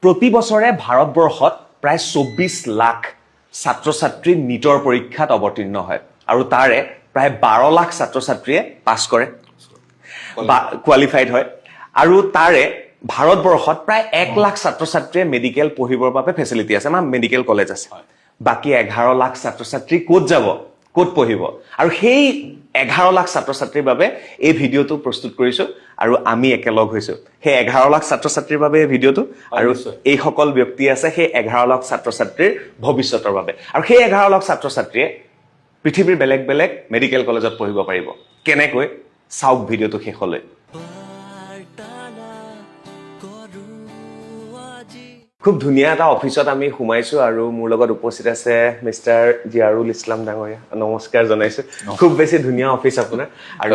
প্ৰতি বছৰে ভাৰতবৰ্ষত প্ৰায় ২৪ লাখ ছাত্ৰ ছাত্ৰী নিটৰ পৰীক্ষাত অৱতীৰ্ণ হয় আৰু তাৰে প্ৰায় ১২ লাখ ছাত্ৰ ছাত্ৰীয়ে পাছ কৰে বা কোৱালিফাইড হয় আৰু তাৰে ভাৰতবৰ্ষত প্ৰায় ১ লাখ ছাত্ৰ ছাত্ৰীয়ে মেডিকেল পঢ়িবৰ বাবে ফেচিলিটি আছে আমাৰ মেডিকেল কলেজ আছে বাকি ১১ লাখ ছাত্ৰ ছাত্ৰী ক'ত যাব ক'ত পঢ়িব আৰু সেই ১১ লাখ ছাত্ৰ ছাত্ৰীৰ বাবে এই ভিডিঅ'টো প্ৰস্তুত কৰিছো আৰু আমি একেলগ হৈছো সেই ১১ লাখ ছাত্ৰ ছাত্ৰীৰ বাবে এই ভিডিঅ'টো আৰু এই সকল ব্যক্তি আছে সেই ১১ লাখ ছাত্ৰ ছাত্ৰীৰ ভৱিষ্যতৰ বাবে আৰু সেই ১১ লাখ ছাত্ৰ ছাত্ৰীয়ে পৃথিৱীৰ বেলেগ বেলেগ মেডিকেল কলেজত পঢ়িব পাৰিব কেনেকৈ চাওক ভিডিঅ'টো শেষলৈ খুব ধুনীয়া এটা অফিচত আমি সোমাইছো আৰু মোৰ লগত উপস্থিত আছে মিষ্টাৰ জিয়াৰুল ইছলাম ডাঙৰীয়া নমস্কাৰ জনাইছো খুব বেছি ধুনীয়া অফিচ আপোনাৰ আৰু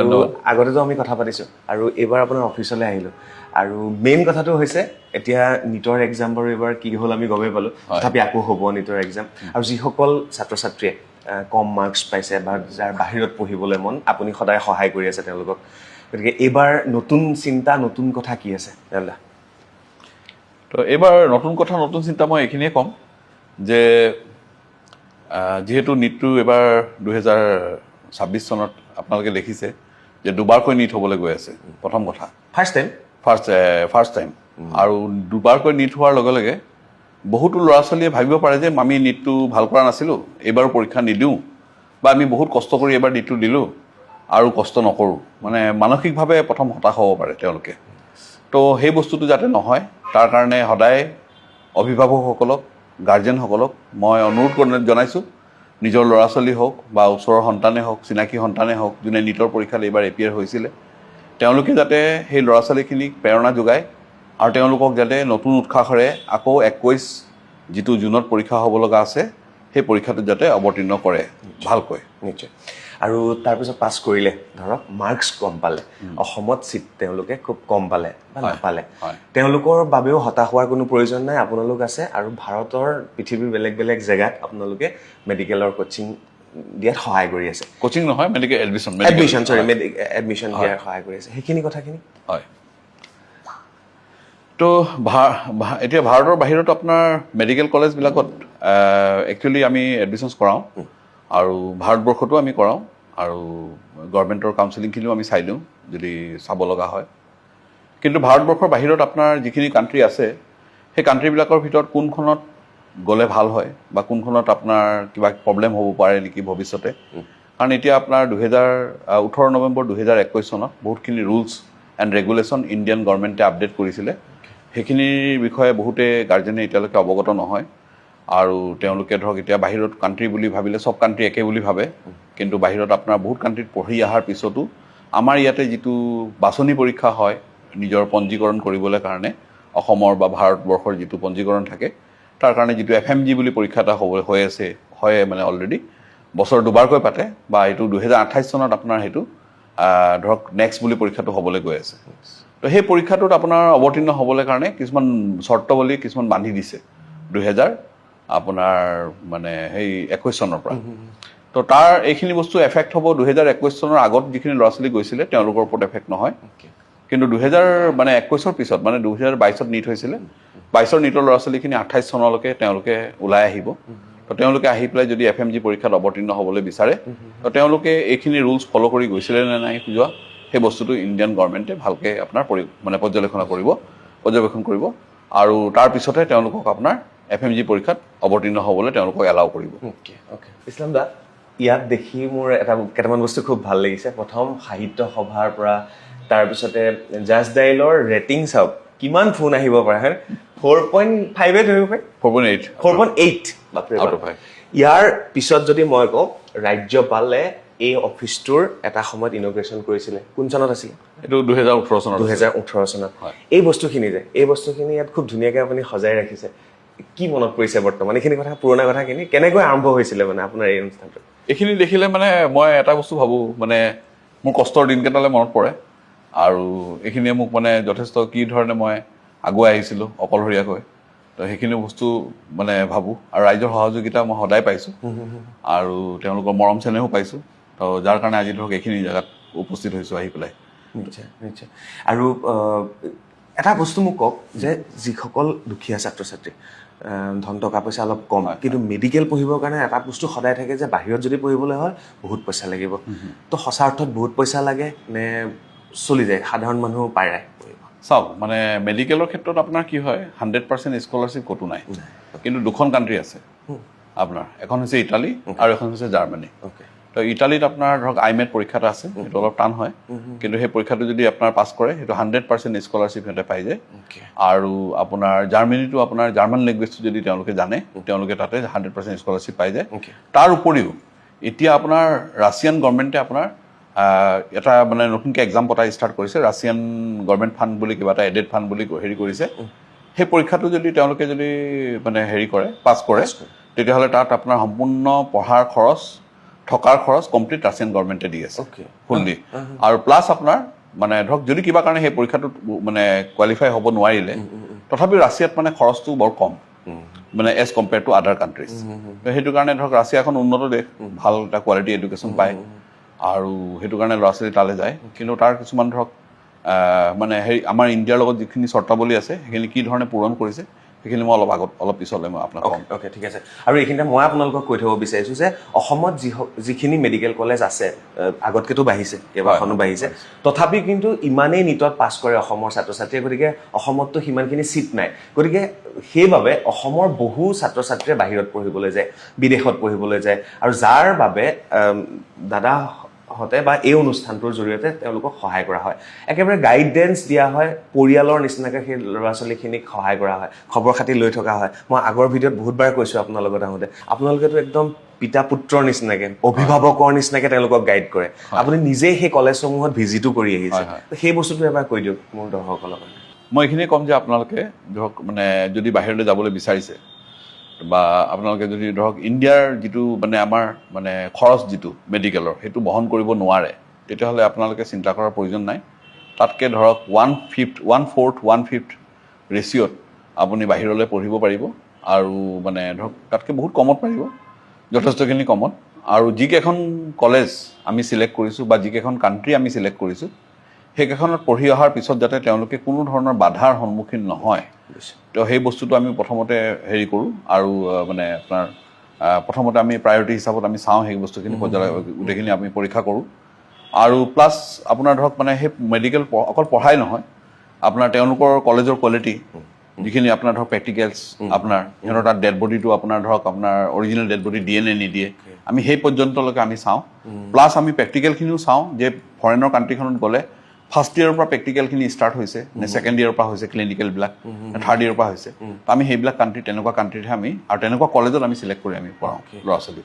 আগতেতো আমি কথা পাতিছো আৰু এবাৰ আপোনাৰ অফিচলৈ আহিলো আৰু মেইন কথাটো হৈছে এতিয়া নিটৰ এক্সাম বাৰু এবাৰ কি হ'ল আমি গমে পালো তথাপি আকৌ হ'ব নিটৰ এক্সাম আৰু যিসকল ছাত্ৰ ছাত্ৰীয়ে কম মাৰ্কছ পাইছে বা যাৰ বাহিৰত পঢ়িবলৈ মন আপুনি সদায় সহায় কৰি আছে তেওঁলোকক গতিকে এইবাৰ নতুন চিন্তা নতুন কথা কি আছে দাদা তো এবাৰ নতুন কথা নতুন চিন্তা মই এইখিনিয়ে ক'ম যে যেহেতু নিটটো এবাৰ ২০২৬ চনত আপোনালোকে দেখিছে যে দুবাৰকৈ নিট হ'বলৈ গৈ আছে প্ৰথম কথা ফাৰ্ষ্ট টাইম আৰু দুবাৰকৈ নিট হোৱাৰ লগে লগে বহুতো ল'ৰা ছোৱালীয়ে ভাবিব পাৰে যে আমি নিটটো ভাল কৰা নাছিলোঁ এইবাৰো পৰীক্ষা নিদিওঁ বা আমি বহুত কষ্ট কৰি এবাৰ নিটটো দিলোঁ আৰু কষ্ট নকৰোঁ মানে মানসিকভাৱে প্ৰথম হতাশ হ'ব পাৰে তেওঁলোকে তো সেই বস্তুটো যাতে নহয় তাৰ কাৰণে সদায় অভিভাৱকসকলক গাৰ্জেনসকলক মই অনুৰোধ জনাইছোঁ নিজৰ ল'ৰা ছোৱালী হওক বা ওচৰৰ সন্তানেই হওক চিনাকী সন্তানেই হওক যোনে নিটৰ পৰীক্ষাত এইবাৰ এপিয়াৰ হৈছিলে তেওঁলোকে যাতে সেই ল'ৰা ছোৱালীখিনিক প্ৰেৰণা যোগায় আৰু তেওঁলোকক যাতে নতুন উৎসাহেৰে আকৌ ২১ যিটো জুনত পৰীক্ষা হ'ব লগা আছে সেই পৰীক্ষাটোত যাতে অৱতীৰ্ণ কৰে ভালকৈ নিশ্চয় আৰু তাৰপিছত পাছ কৰিলে ধৰক মাৰ্কছ কম পালে অসমত চিট তেওঁলোকে খুব কম পালে বা নাপালে তেওঁলোকৰ বাবেও হতাশ হোৱাৰ কোনো প্ৰয়োজন নাই আপোনালোক আছে আৰু ভাৰতৰ পৃথিৱীৰ বেলেগ বেলেগ জেগাত আপোনালোকে মেডিকেলৰ কোচিং দিয়াত সহায় কৰি আছে কোচিং নহয় মেডিকেল এডমিশ্যন দিয়াৰ সহায় কৰি আছে সেইখিনি কথাখিনি হয় তো এতিয়া ভাৰতৰ বাহিৰত আপোনাৰ মেডিকেল কলেজবিলাকত একচুৱেলি আমি এডমিশ্যনছ কৰাওঁ আৰু ভাৰতবৰ্ষতো আমি কৰাওঁ আৰু গভৰ্ণমেণ্টৰ কাউন্সিলিংখিনিও আমি চাই দিওঁ যদি চাব লগা হয় কিন্তু ভাৰতবৰ্ষৰ বাহিৰত আপোনাৰ যিখিনি কাণ্ট্ৰি আছে সেই কাণ্ট্ৰিবিলাকৰ ভিতৰত কোনখনত গ'লে ভাল হয় বা কোনখনত আপোনাৰ কিবা প্ৰব্লেম হ'ব পাৰে নেকি ভৱিষ্যতে কাৰণ এতিয়া আপোনাৰ 18 নৱেম্বৰ 2021 চনত বহুতখিনি ৰুলছ এণ্ড ৰেগুলেশ্যন ইণ্ডিয়ান গভৰ্ণমেণ্টে আপডেট কৰিছিলে সেইখিনিৰ বিষয়ে বহুতে গাৰ্জেনে এতিয়ালৈকে অৱগত নহয় আৰু তেওঁলোকে ধৰক এতিয়া বাহিৰত কাণ্ট্ৰি বুলি ভাবিলে সব কাণ্ট্ৰি একে বুলি ভাবে কিন্তু বাহিৰত আপোনাৰ বহুত কাণ্ট্ৰিত পঢ়ি অহাৰ পিছতো আমাৰ ইয়াতে যিটো বাছনি পৰীক্ষা হয় নিজৰ পঞ্জীকৰণ কৰিবলৈ কাৰণে অসমৰ বা ভাৰতবৰ্ষৰ যিটো পঞ্জীকৰণ থাকে তাৰ কাৰণে যিটো FMG বুলি পৰীক্ষা এটা হৈ আছে হয় মানে অলৰেডি বছৰ দুবাৰকৈ পাতে বা এইটো 2028 চনত আপোনাৰ সেইটো ধৰক নেক্সট বুলি পৰীক্ষাটো হ'বলৈ গৈ আছে তো সেই পৰীক্ষাটোত আপোনাৰ অৱতীৰ্ণ হ'বলৈ কাৰণে কিছুমান চৰ্তাৱলী কিছুমান বান্ধি দিছে 2000 আপোনাৰ মানে সেই 21 চনৰ পৰা তো তাৰ এইখিনি বস্তু এফেক্ট হ'ব 2021 চনৰ আগত যিখিনি ল'ৰা ছোৱালী গৈছিলে তেওঁলোকৰ ওপৰত এফেক্ট নহয় কিন্তু 2021 পিছত মানে 2022ত নিট হৈছিলে 22ৰ নিটৰ ল'ৰা ছোৱালীখিনি 28 চনলৈকে তেওঁলোকে ওলাই আহিব তো তেওঁলোকে আহি পেলাই যদি FMG পৰীক্ষাত অৱতীৰ্ণ হ'বলৈ বিচাৰে তো তেওঁলোকে এইখিনি ৰুলছ ফ'ল' কৰি গৈছিলে নে নাই যোৱা সেই বস্তুটো ইণ্ডিয়ান গভৰ্ণমেণ্টে ভালকৈ আপোনাৰ মানে পৰ্যবেক্ষণ কৰিব আৰু তাৰ পিছতহে তেওঁলোকক আপোনাৰ FMG পৰীক্ষাত অৱতীৰ্ণ হ'বলৈ তেওঁলোকক এলাউ কৰিব ইছলাম দা ইয়াত দেখি মোৰ কেইটামান বস্তু খুব ভাল লাগিছে প্ৰথম সাহিত্য সভাৰ পৰা তাৰপিছতে জাজ ডায়েলৰ ৰেটিং চাওক কিমান ফোন আহিব পাৰে হয় 4.5 ধৰিব পাৰে 4.8 ইয়াৰ পিছত যদি মই কওঁ ৰাজ্যপালে এই অফিচটোৰ এটা সময়ত ইনগ্ৰেশ্যন কৰিছিলে কোন চনত আছিলে এইটো 2018 চনত এই বস্তুখিনি ইয়াত খুব ধুনীয়াকৈ আপুনি সজাই ৰাখিছে কি মনত পৰিছে বৰ্তমান এইখিনি কথা পুৰণা কথাখিনি কেনেকৈ আৰম্ভ হৈছিলে মানে আপোনাৰ এই অনুষ্ঠানটো এইখিনি দেখিলে মানে মই এটা বস্তু ভাবোঁ মানে মোৰ কষ্টৰ দিনকেইটালৈ মনত পৰে আৰু এইখিনিয়ে মোক মানে যথেষ্ট কি ধৰণে মই আগুৱাই আহিছিলোঁ অকলশৰীয়াকৈ তো সেইখিনি বস্তু মানে ভাবোঁ আৰু ৰাইজৰ সহযোগিতা মই সদায় পাইছোঁ আৰু তেওঁলোকৰ মৰম চেনেহো পাইছোঁ তো যাৰ কাৰণে আজি ধৰক এইখিনি জেগাত উপস্থিত হৈছোঁ আহি পেলাই নিশ্চয় আৰু এটা বস্তু মোক কওক যে যিসকল দুখীয়া ছাত্ৰ ছাত্ৰী ধন টকা পইচা অলপ কম কিন্তু মেডিকেল পঢ়িবৰ কাৰণে এটা বস্তু সদায় থাকে যে বাহিৰত যদি পঢ়িবলৈ হয় বহুত পইচা লাগিব তো সঁচা অৰ্থত বহুত পইচা লাগে নে চলি যায় সাধাৰণ মানুহ পাৰে পঢ়িব চাওক মানে মেডিকেলৰ ক্ষেত্ৰত আপোনাৰ কি হয় 100% স্কলাৰশ্বিপ ক'তো নাই কিন্তু দুখন কাণ্ট্ৰি আছে আপোনাৰ এখন হৈছে ইটালী আৰু এখন হৈছে জাৰ্মানী অ'কে তো ইটালীত আপোনাৰ ধৰক আইমেট পৰীক্ষা এটা আছে সেইটো অলপ টান হয় কিন্তু সেই পৰীক্ষাটো যদি আপোনাৰ পাছ কৰে সেইটো 100% স্কলাৰশ্বিপ সিহঁতে পাই যায় আৰু আপোনাৰ জাৰ্মানীটো আপোনাৰ জাৰ্মান লেংগুৱেজটো যদি তেওঁলোকে জানে তেওঁলোকে তাতে 100% স্কলাৰশ্বিপ পাই যায় তাৰ উপৰিও এতিয়া আপোনাৰ ৰাছিয়ান গভৰ্ণমেণ্টে আপোনাৰ এটা মানে নতুনকৈ এক্সাম পতা ষ্টাৰ্ট কৰিছে ৰাছিয়ান গভৰ্ণমেণ্ট ফাণ্ড বুলি কিবা এটা এডেড ফাণ্ড বুলি হেৰি কৰিছে সেই পৰীক্ষাটো যদি তেওঁলোকে যদি মানে হেৰি কৰে পাছ কৰে তেতিয়াহ'লে তাত আপোনাৰ সম্পূৰ্ণ পঢ়াৰ খৰচ থকাৰ খৰচ কমপ্লিট ৰাছিয়ান গভৰ্ণমেণ্টে দি আছে ফুল্লি আৰু প্লাছ আপোনাৰ মানে ধৰক যদি কিবা কাৰণে সেই পৰীক্ষাটোত মানে কোৱালিফাই হ'ব নোৱাৰিলে তথাপিও ৰাছিয়াত মানে খৰচটো বৰ কম মানে এজ কম্পেয়াৰ টু আদাৰ কাণ্ট্ৰিজ সেইটো কাৰণে ধৰক ৰাছিয়া এখন উন্নত দেশ ভাল এটা কোৱালিটি এডুকেশ্যন পায় আৰু সেইটো কাৰণে ল'ৰা ছোৱালী তালৈ যায় কিন্তু তাৰ কিছুমান ধৰক মানে হেৰি আমাৰ ইণ্ডিয়াৰ লগত যিখিনি চৰ্তাৱলী আছে সেইখিনি কি ধৰণে পূৰণ কৰিছে সেইখিনি মই অলপ পিছলৈ মই আপোনাক ক'ম অ'কে ঠিক আছে আৰু এইখিনিতে মই আপোনালোকক কৈ থ'ব বিচাৰিছোঁ যে অসমত যিখিনি মেডিকেল কলেজ আছে আগতকৈতো বাঢ়িছে কেইবাখনো বাঢ়িছে তথাপি কিন্তু ইমানেই নিটত পাছ কৰে অসমৰ ছাত্ৰ ছাত্ৰীয়ে গতিকে অসমততো সিমানখিনি ছিট নাই গতিকে সেইবাবে অসমৰ বহু ছাত্ৰ ছাত্ৰীয়ে বাহিৰত পঢ়িবলৈ যায় বিদেশত পঢ়িবলৈ যায় আৰু যাৰ বাবে দাদাহঁতে বা এই অনুষ্ঠানটোৰ জৰিয়তে তেওঁলোকক সহায় কৰা হয় একেবাৰে গাইডেন্স দিয়া হয় পৰিয়ালৰ নিচিনাকৈ সেই ল'ৰা ছোৱালীখিনিক সহায় কৰা হয় খবৰ খাতি লৈ থকা হয় মই আগৰ ভিডিঅ'ত বহুতবাৰ কৈছোঁ আপোনাৰ লগত আহোঁতে আপোনালোকেতো একদম পিতা পুত্ৰৰ নিচিনাকৈ অভিভাৱকৰ নিচিনাকৈ তেওঁলোকক গাইড কৰে আপুনি নিজেই সেই কলেজসমূহত ভিজিটো কৰি আহিছে সেই বস্তুটো এবাৰ কৈ দিয়ক মোৰ দৰ্শকসকলৰ কাৰণে মই এইখিনিয়ে ক'ম যে আপোনালোকে ধৰক মানে যদি বাহিৰলৈ যাবলৈ বিচাৰিছে বা আপোনালোকে যদি ধৰক ইণ্ডিয়াৰ যিটো মানে আমাৰ মানে খৰচ যিটো মেডিকেলৰ সেইটো বহন কৰিব নোৱাৰে তেতিয়াহ'লে আপোনালোকে চিন্তা কৰাৰ প্ৰয়োজন নাই তাতকৈ ধৰক 1/4 ৰেচিঅ'ত আপুনি বাহিৰলৈ পঢ়িব পাৰিব আৰু মানে ধৰক তাতকৈ বহুত কমত পাৰিব যথেষ্টখিনি কমত আৰু যিকেইখন কলেজ আমি চিলেক্ট কৰিছোঁ বা যিকেইখন কাণ্ট্ৰি আমি চিলেক্ট কৰিছোঁ সেইকেইখনত পঢ়ি অহাৰ পিছত যাতে তেওঁলোকে কোনো ধৰণৰ বাধাৰ সন্মুখীন নহয় তো সেই বস্তুটো আমি প্ৰথমতে হেৰি কৰোঁ আৰু মানে আপোনাৰ প্ৰথমতে আমি প্ৰায়ৰিটি হিচাপত আমি চাওঁ সেই বস্তুখিনি গোটেইখিনি আমি পৰীক্ষা কৰোঁ আৰু প্লাছ আপোনাৰ ধৰক মানে সেই মেডিকেল অকল পঢ়াই নহয় আপোনাৰ তেওঁলোকৰ কলেজৰ কোৱালিটি যিখিনি আপোনাৰ ধৰক প্ৰেক্টিকেলছ আপোনাৰ সিহঁতৰ তাত ডেড বডিটো আপোনাৰ ধৰক আপোনাৰ অৰিজিনেল ডেড বডি দিয়ে নে নিদিয়ে আমি সেই পৰ্যন্তলৈকে আমি চাওঁ প্লাছ আমি প্ৰেক্টিকেলখিনিও চাওঁ যে ফৰেনৰ কাণ্ট্ৰিখনত গ'লে ফাৰ্ষ্ট ইয়েৰৰ পৰা প্ৰেক্টিকেলখিনি ষ্টাৰ্ট হৈছে নে ছেকেণ্ড ইয়েৰৰ পৰা হৈছে ক্লিনিকেলবিলাক থাৰ্ড ইয়েৰৰ পৰা হৈছে তো আমি সেইবিলাক কাণ্ট্ৰি তেনেকুৱা কাণ্ট্ৰিতহে আমি আৰু তেনেকুৱা কলেজত আমি চিলেক্ট কৰি আমি পঢ়াওঁ ল'ৰা ছোৱালী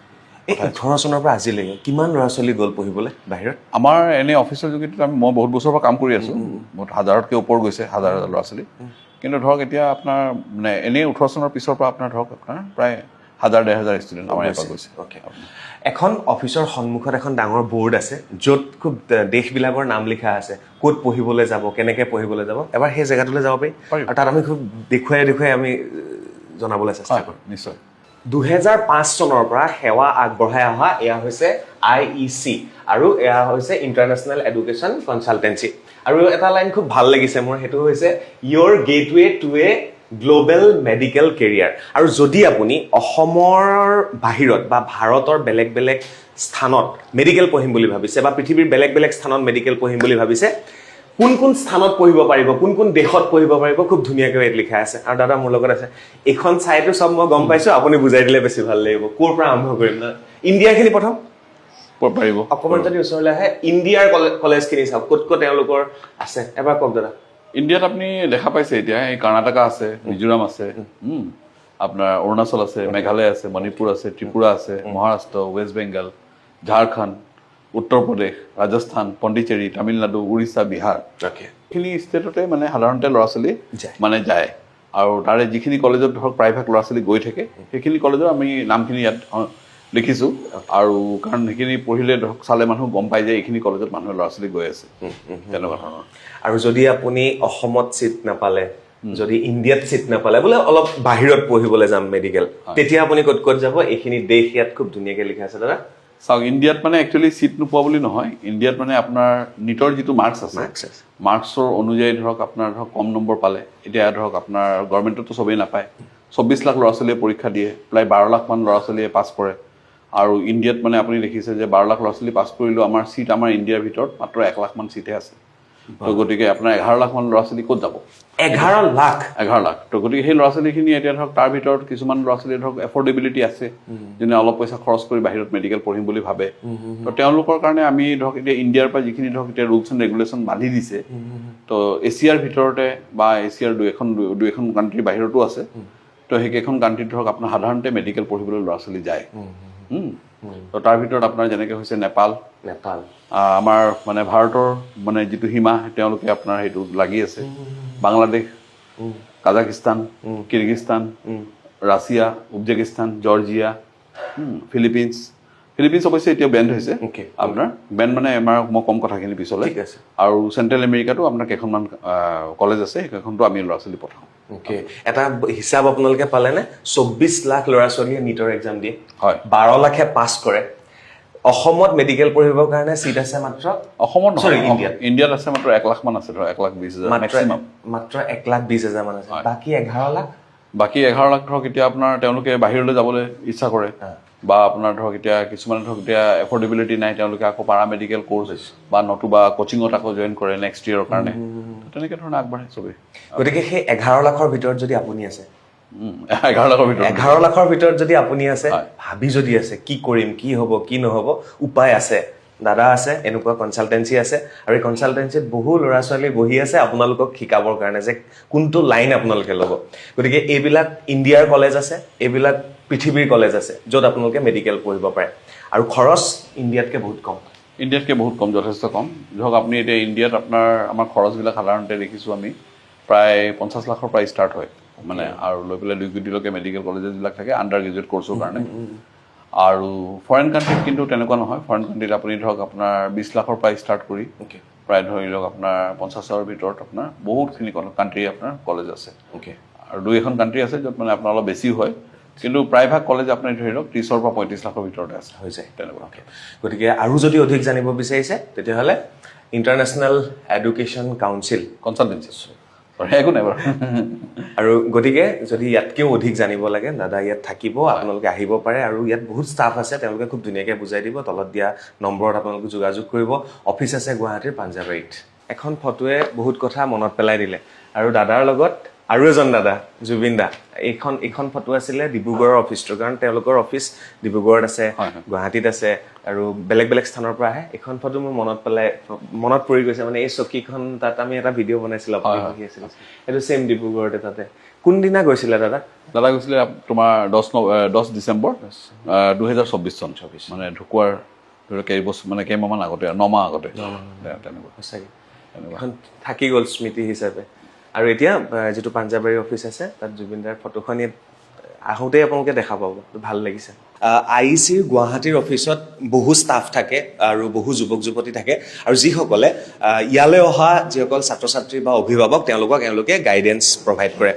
এই 18 চনৰ পৰা আজিলৈকে কিমান ল'ৰা ছোৱালী গ'ল পঢ়িবলৈ বাহিৰত আমাৰ এনে অফিচৰ যোগেদি মই বহুত বছৰৰ পৰা কাম কৰি আছোঁ বহুত হাজাৰতকৈ ওপৰ গৈছে হাজাৰ ল'ৰা ছোৱালী কিন্তু ধৰক এতিয়া আপোনাৰ মানে এনেই 18 চনৰ পিছৰ পৰা আপোনাৰ ধৰক আপোনাৰ প্ৰায় 1000-1500 ষ্টুডেণ্ট আমাৰ ইয়াৰ পৰা গৈছে এখন অফিচৰ সন্মুখত এখন ডাঙৰ বৰ্ড আছে য'ত খুব দেশবিলাকৰ নাম লিখা আছে ক'ত পঢ়িবলৈ যাব কেনেকৈ পঢ়িবলৈ যাব এবাৰ সেই জেগাটোলৈ যাব পাৰি আৰু তাত আমি খুব দেখুৱাই আমি জনাবলৈ চেষ্টা কৰোঁ নিশ্চয় 2005 চনৰ পৰা সেৱা আগবঢ়াই অহা এয়া হৈছে IEC আৰু এয়া হৈছে ইণ্টাৰনেশ্যনেল এডুকেশ্যন কনচালটেঞ্চি আৰু এটা লাইন খুব ভাল লাগিছে মোৰ সেইটো হৈছে ইয়ৰ গেটৱে টু এ গ্লোবেল মেডিকেল কেৰিয়াৰ আৰু যদি আপুনি অসমৰ বাহিৰত বা ভাৰতৰ বেলেগ বেলেগ স্থানত মেডিকেল পঢ়িম বুলি ভাবিছে বা পৃথিৱীৰ বেলেগ বেলেগ স্থানত মেডিকেল পঢ়িম বুলি ভাবিছে কোন স্থানত পঢ়িব পাৰিব কোন দেশত পঢ়িব পাৰিব খুব ধুনীয়াকৈ ইয়াত লিখা আছে আৰু দাদা মোৰ লগত আছে এইখন চাইটো সব মই গম পাইছোঁ আপুনি বুজাই দিলে বেছি ভাল লাগিব ক'ৰ পৰা আৰম্ভ কৰিম না ইণ্ডিয়াখিনি প্ৰথম পাৰিব অকণমান যদি ওচৰলৈ আহে ইণ্ডিয়াৰ কলেজখিনি চাওক ক'ত তেওঁলোকৰ আছে এবাৰ কওক দাদা ইণ্ডিয়াত আপুনি দেখা পাইছে এতিয়া এই কৰ্ণাটকা আছে মিজোৰাম আছে আপোনাৰ অৰুণাচল আছে মেঘালয় আছে মণিপুৰ আছে ত্ৰিপুৰা আছে মহাৰাষ্ট্ৰ ৱেষ্ট বেংগল ঝাৰখণ্ড উত্তৰ প্ৰদেশ ৰাজস্থান পণ্ডিচেৰী তামিলনাডু উৰিষ্যা বিহাৰ এইখিনি ষ্টেটতে মানে সাধাৰণতে ল'ৰা ছোৱালী মানে যায় আৰু তাৰে যিখিনি কলেজত ধৰক প্ৰায়ভাগ ল'ৰা ছোৱালী গৈ থাকে সেইখিনি কলেজৰ আমি নামখিনি ইয়াত লিখিছোঁ আৰু কাৰণ সেইখিনি পঢ়িলে ধৰক চালে মানুহ গম পাই যে এইখিনি কলেজত মানুহে ল'ৰা ছোৱালী গৈ আছে তেনেকুৱা ধৰণৰ আৰু যদি আপুনি অসমত ছিট নাপালে যদি ইণ্ডিয়াত ছিট নাপালে বোলে অলপ বাহিৰত পঢ়িবলৈ যাম মেডিকেল তেতিয়া আপুনি ক'ত যাব এইখিনি দেশ ইয়াত খুব ধুনীয়াকৈ লিখা আছে দাদা চাওক ইণ্ডিয়াত মানে একচুৱেলি চিট নোপোৱা বুলি নহয় ইণ্ডিয়াত মানে আপোনাৰ নিটৰ যিটো মাৰ্কছ আছে মাৰ্কছৰ অনুযায়ী ধৰক আপোনাৰ ধৰক কম নম্বৰ পালে এতিয়া ধৰক আপোনাৰ গভৰ্ণমেণ্টতো চবেই নাপায় 24 লাখ ল'ৰা ছোৱালীয়ে পৰীক্ষা দিয়ে প্ৰায় 12 লাখ মান ল'ৰা ছোৱালীয়ে পাছ কৰে আৰু ইণ্ডিয়াত মানে আপুনি দেখিছে যে 12 লাখ ল'ৰা ছোৱালী পাছ কৰিলেও আমাৰ চিট আমাৰ ইণ্ডিয়াৰ ভিতৰত মাত্ৰ 1 লাখ মান চিটহে আছে তো গতিকে আপোনাৰ 11 লাখ মান ল'ৰা ছোৱালী ক'ত যাব 11 লাখ তো গতিকে সেই ল'ৰা ছোৱালীখিনি এতিয়া ধৰক তাৰ ভিতৰত কিছুমান ল'ৰা ছোৱালী ধৰক এফৰ্ডেবিলিটি আছে যোনে অলপ পইচা খৰচ কৰি বাহিৰত মেডিকেল পঢ়িম বুলি ভাবে তো তেওঁলোকৰ কাৰণে আমি ধৰক এতিয়া ইণ্ডিয়াৰ পৰা যিখিনি ধৰক এতিয়া ৰুলছ এণ্ড ৰেগুলেশ্যন বান্ধি দিছে তো এছিয়াৰ ভিতৰতে বা এছিয়াৰ দুই এখন কাণ্ট্ৰি বাহিৰতো আছে তো সেইকেইখন কাণ্ট্ৰিত ধৰক আপোনাৰ সাধাৰণতে মেডিকেল পঢ়িবলৈ ল'ৰা ছোৱালী যায় তো তাৰ ভিতৰত আপোনাৰ যেনেকৈ হৈছে নেপাল আমাৰ মানে ভাৰতৰ মানে যিটো সীমা তেওঁলোকে আপোনাৰ সেইটো লাগি আছে Bangladesh Kazakhstan Kyrgyzstan Russia Uzbekistan Georgia Philippines অৱশ্যে এতিয়া বেণ্ড হৈছে আপোনাৰ বেণ্ড মানে আমাৰ মই কম কথাখিনি পিছলৈ আৰু চেণ্ট্ৰেল আমেৰিকাতো আপোনাৰ কেইখনমান কলেজ আছে সেইকেইখনতো আমি ল'ৰা ছোৱালী পঠাওঁ এটা হিচাপ আপোনালোকে পালেনে 24 লাখ ল'ৰা ছোৱালীয়ে নিটৰ এক্সাম দিয়ে হয় 12 লাখে পাছ কৰে অসমত মেডিকেল পঢ়িবৰ কাৰণে চিট আছে মাত্ৰ অসমত নহয় ইণ্ডিয়াত আছে মাত্ৰ 1 লাখ মান আছে ধৰক 1,20,000 মেক্সিমাম মাত্ৰ 1,20,000 মান আছে বাকী 11 লাখ ধৰক এতিয়া আপোনাৰ তেওঁলোকে বাহিৰলৈ যাবলৈ ইচ্ছা কৰে বা আপোনাৰ ধৰক এতিয়া কিছুমানে ধৰক এতিয়া এফৰ্ডেবিলিটি নাই তেওঁলোকে আকৌ পাৰামেডিকেল কৰ্চ বা নতুবা কোচিঙত আকৌ জইন কৰে নেক্সট ইয়েৰৰ কাৰণে তেনেকৈ ধৰণে আগবাঢ়ে চবেই গতিকে সেই 11 লাখৰ ভিতৰত যদি আপুনি আছে 11 লাখৰ ভিতৰত যদি আপুনি আছে ভাবি যদি আছে কি কৰিম কি হ'ব কি নহ'ব উপায় আছে দাদা আছে এনেকুৱা কনচালটেঞ্চি আছে আৰু এই কনচালটেঞ্চিত বহু ল'ৰা ছোৱালী বহি আছে আপোনালোকক শিকাবৰ কাৰণে যে কোনটো লাইন আপোনালোকে ল'ব গতিকে এইবিলাক ইণ্ডিয়াৰ কলেজ আছে এইবিলাক পৃথিৱীৰ কলেজ আছে য'ত আপোনালোকে মেডিকেল পঢ়িব পাৰে আৰু খৰচ ইণ্ডিয়াতকৈ বহুত কম যথেষ্ট কম ধৰক আপুনি এতিয়া ইণ্ডিয়াত আমাৰ খৰচবিলাক সাধাৰণতে দেখিছোঁ আমি প্ৰায় 50 লাখৰ পৰা ষ্টাৰ্ট হয় মানে আৰু লৈ পেলাই 2 কোটিলৈকে মেডিকেল কলেজেছবিলাক থাকে আণ্ডাৰ গ্ৰেজুৱেট কৰ্চৰ কাৰণে আৰু ফৰেইন কাণ্ট্ৰিত কিন্তু তেনেকুৱা নহয় ফৰেইন কাণ্ট্ৰিত আপুনি ধৰক আপোনাৰ 20 লাখৰ পৰা ষ্টাৰ্ট কৰি প্ৰায় ধৰি লওক আপোনাৰ 50ৰ ভিতৰত আপোনাৰ বহুতখিনি কাণ্ট্ৰি আপোনাৰ কলেজ আছে আৰু 2-এখন কাণ্ট্ৰি আছে য'ত মানে আপোনাৰ অলপ বেছি হয় কিন্তু প্ৰায়ভাগ কলেজ আপুনি ধৰি লওক 30ৰ পৰা 35 লাখৰ ভিতৰতে আছে হৈ যায় তেনেকুৱা গতিকে আৰু যদি অধিক জানিব বিচাৰিছে তেতিয়াহ'লে ইণ্টাৰনেশ্যনেল এডুকেশ্যন কাউন্সিল কনচালটেঞ্চি একো নাই বাৰু আৰু গতিকে যদি ইয়াতকেও অধিক জানিব লাগে দাদা ইয়াত থাকিব আপোনালোকে আহিব পাৰে আৰু ইয়াত বহুত ষ্টাফ আছে তেওঁলোকে খুব ধুনীয়াকৈ বুজাই দিব তলত দিয়া নম্বৰত আপোনালোকে যোগাযোগ কৰিব অফিচ আছে গুৱাহাটীৰ পাঞ্জাবাৰীত এখন ফটোৱে বহুত কথা মনত পেলাই দিলে আৰু দাদাৰ লগত আৰু এজন দাদা জুবিন দা এইখন ফটো আছিলে ডিব্ৰুগড়ৰ অফিচটোৰ কাৰণ তেওঁলোকৰ অফিচ ডিব্ৰুগড়ত আছে গুৱাহাটীত আছে আৰু বেলেগ স্থানৰ পৰা আহে এইখন ফটো মোৰ মনত পৰি গৈছে মানে এই চকীখন তাত আমি এটা ভিডিঅ' বনাইছিলো আপুনি বহি আছিল এইটো ছেম ডিব্ৰুগড়তে তাতে কোনদিনা গৈছিলে দাদা গৈছিলে তোমাৰ 10 ডিচেম্বৰ 2024 চন মানে ঢুকুৱাৰ ধৰি কেইবছৰ মানে কেইমাহমান আগতে 9 মাহ আগতে তেনেকুৱা সঁচাকৈ এখন থাকি গ'ল স্মৃতি হিচাপে আৰু এতিয়া যিটো পাঞ্জাবাৰী অফিচ আছে তাত জুবিন দাৰ ফটোখন ইয়াত আহোঁতেই আপোনালোকে দেখা পাব ভাল লাগিছে IECৰ গুৱাহাটীৰ অফিচত বহু ষ্টাফ থাকে আৰু বহু যুৱক যুৱতী থাকে আৰু যিসকলে ইয়ালৈ অহা যিসকল ছাত্ৰ ছাত্ৰী বা অভিভাৱক তেওঁলোকে গাইডেন্স প্ৰভাইড কৰে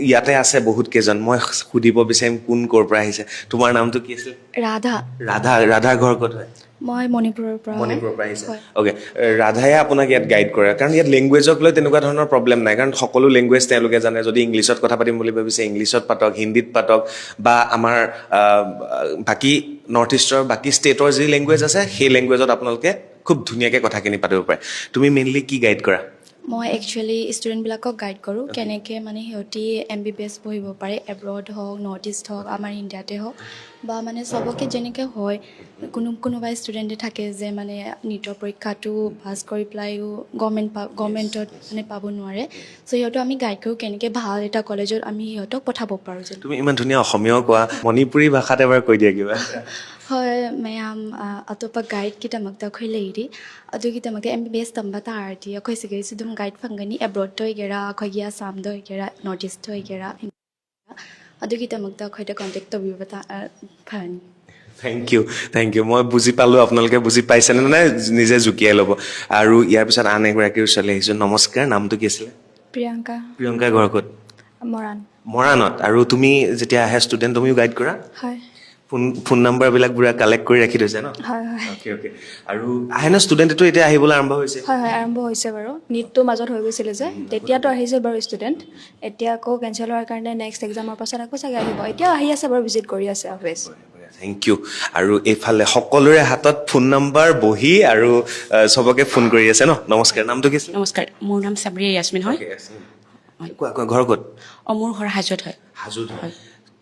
ইয়াতে আছে বহুত কেইজন মই সুধিব বিচাৰিম কোন ক'ৰ পৰা আহিছে তোমাৰ নামটো কি আছিল ৰাধা ঘৰ ক'ত হয় মই মণিপুৰৰ পৰা আহিছে অ'কে ৰাধায়ে আপোনাক ইয়াত গাইড কৰে কাৰণ ইয়াত লেংগুৱেজক লৈ তেনেকুৱা ধৰণৰ প্ৰব্লেম নাই কাৰণ সকলো লেংগুৱেজ তেওঁলোকে জানে যদি ইংলিছত কথা পাতিম বুলি ভাবিছে ইংলিছত পাতক হিন্দীত পাতক বা আমাৰ বাকী নৰ্থ ইষ্টৰ বাকী ষ্টেটৰ যি লেংগুৱেজ আছে সেই লেংগুৱেজত আপোনালোকে খুব ধুনীয়াকৈ কথাখিনি পাতিব পাৰে তুমি মেইনলি কি গাইড কৰা মই একচুৱেলি ষ্টুডেণ্টবিলাকক গাইড কৰোঁ কেনেকৈ মানে সিহঁতি MBBS পঢ়িব পাৰে এব্ৰড হওক নৰ্থ ইষ্ট হওক আমাৰ ইণ্ডিয়াতে হওক বা মানে চবকে যেনেকৈ হয় কোনোবা ষ্টুডেণ্টে থাকে যে মানে নিটৰ পৰীক্ষাটো পাছ কৰি পেলাইও গভৰ্ণমেণ্টত মানে পাব নোৱাৰে চ' সিহঁতক আমি গাইড কৰোঁ কেনেকৈ ভাল এটা কলেজত আমি সিহঁতক পঠাব পাৰোঁ যেন তুমি ইমান ধুনীয়া অসমীয়াও কোৱা মণিপুৰী ভাষাত এবাৰ কৈ দিয়া কিবা ꯍꯣꯏ ꯃꯌꯥꯝ ꯑꯇꯣꯞꯄ ꯒꯥꯏꯗꯀꯤꯗꯃꯛꯇ ꯑꯩꯈꯣꯏ ꯂꯩꯔꯤ ꯑꯗꯨꯒꯤꯗꯃꯛꯇ MBBS ꯇꯝꯕ ꯇꯥꯔꯗꯤ ꯑꯩꯈꯣꯏ ꯁꯤꯒꯩꯁꯨ ꯑꯗꯨꯝ ꯒꯥꯏꯗ ꯐꯪꯒꯅꯤ ꯑꯦꯕ꯭ꯔꯣꯗꯇ ꯑꯣꯏꯒꯦꯔꯥ ꯑꯩꯈꯣꯏꯒꯤ ꯑꯁꯥꯝꯗ ꯑꯣꯏꯒꯦꯔꯥ ꯅꯣꯔꯠ ꯏꯁꯇ ꯑꯣꯏꯒꯦꯔꯥ ꯑꯗꯨꯒꯤꯗꯃꯛꯇ ꯑꯩꯈꯣꯏꯗ ꯀꯟꯇꯦꯛ ꯇꯧꯕꯤꯕ ꯐꯅꯤ থেংক ইউ মই বুজি পালোঁ আপোনালোকে বুজি পাইছেনে নাই নিজে জুকিয়াই ল'ব আৰু ইয়াৰ পিছত আন এগৰাকীৰ ওচৰলৈ আহিছোঁ নমস্কাৰ নামটো কি আছিলে প্ৰিয়ংকা ঘৰ ক'ত মৰাণত আৰু তুমি যেতিয়া আহে ষ্টুডেণ্ট তুমিও গাইড কৰা হয় ফোন নাম্বাৰবিলাক পুৰা কালেক্ট কৰি ৰাখি থৈছে ন হয় হয় অ'কে আৰু আহে ন ষ্টুডেণ্টেতো এতিয়া আহিবলৈ আৰম্ভ হৈছে হয় হয় আৰম্ভ হৈছে বাৰু নীটটো মাজত হৈ গৈছিলে যে তেতিয়াতো আহিছিল বাৰু ষ্টুডেণ্ট এতিয়া আকৌ কেঞ্চেল হোৱাৰ কাৰণে নেক্সট এক্সামৰ পাছত আকৌ চাগে আহিব এতিয়াও আহি আছে বাৰু ভিজিট কৰি আছে অফিচ থেংক ইউ আৰু এইফালে সকলোৰে হাতত ফোন নাম্বাৰ বহি আৰু চবকে ফোন কৰি আছে ন নমস্কাৰ নামটো কি আছিল নমস্কাৰ মোৰ নাম চাবৰিয়া ইয়াছমিন হয় কোৱা ঘৰ ক'ত মোৰ ঘৰ হাজোত হয় হাজোত হয়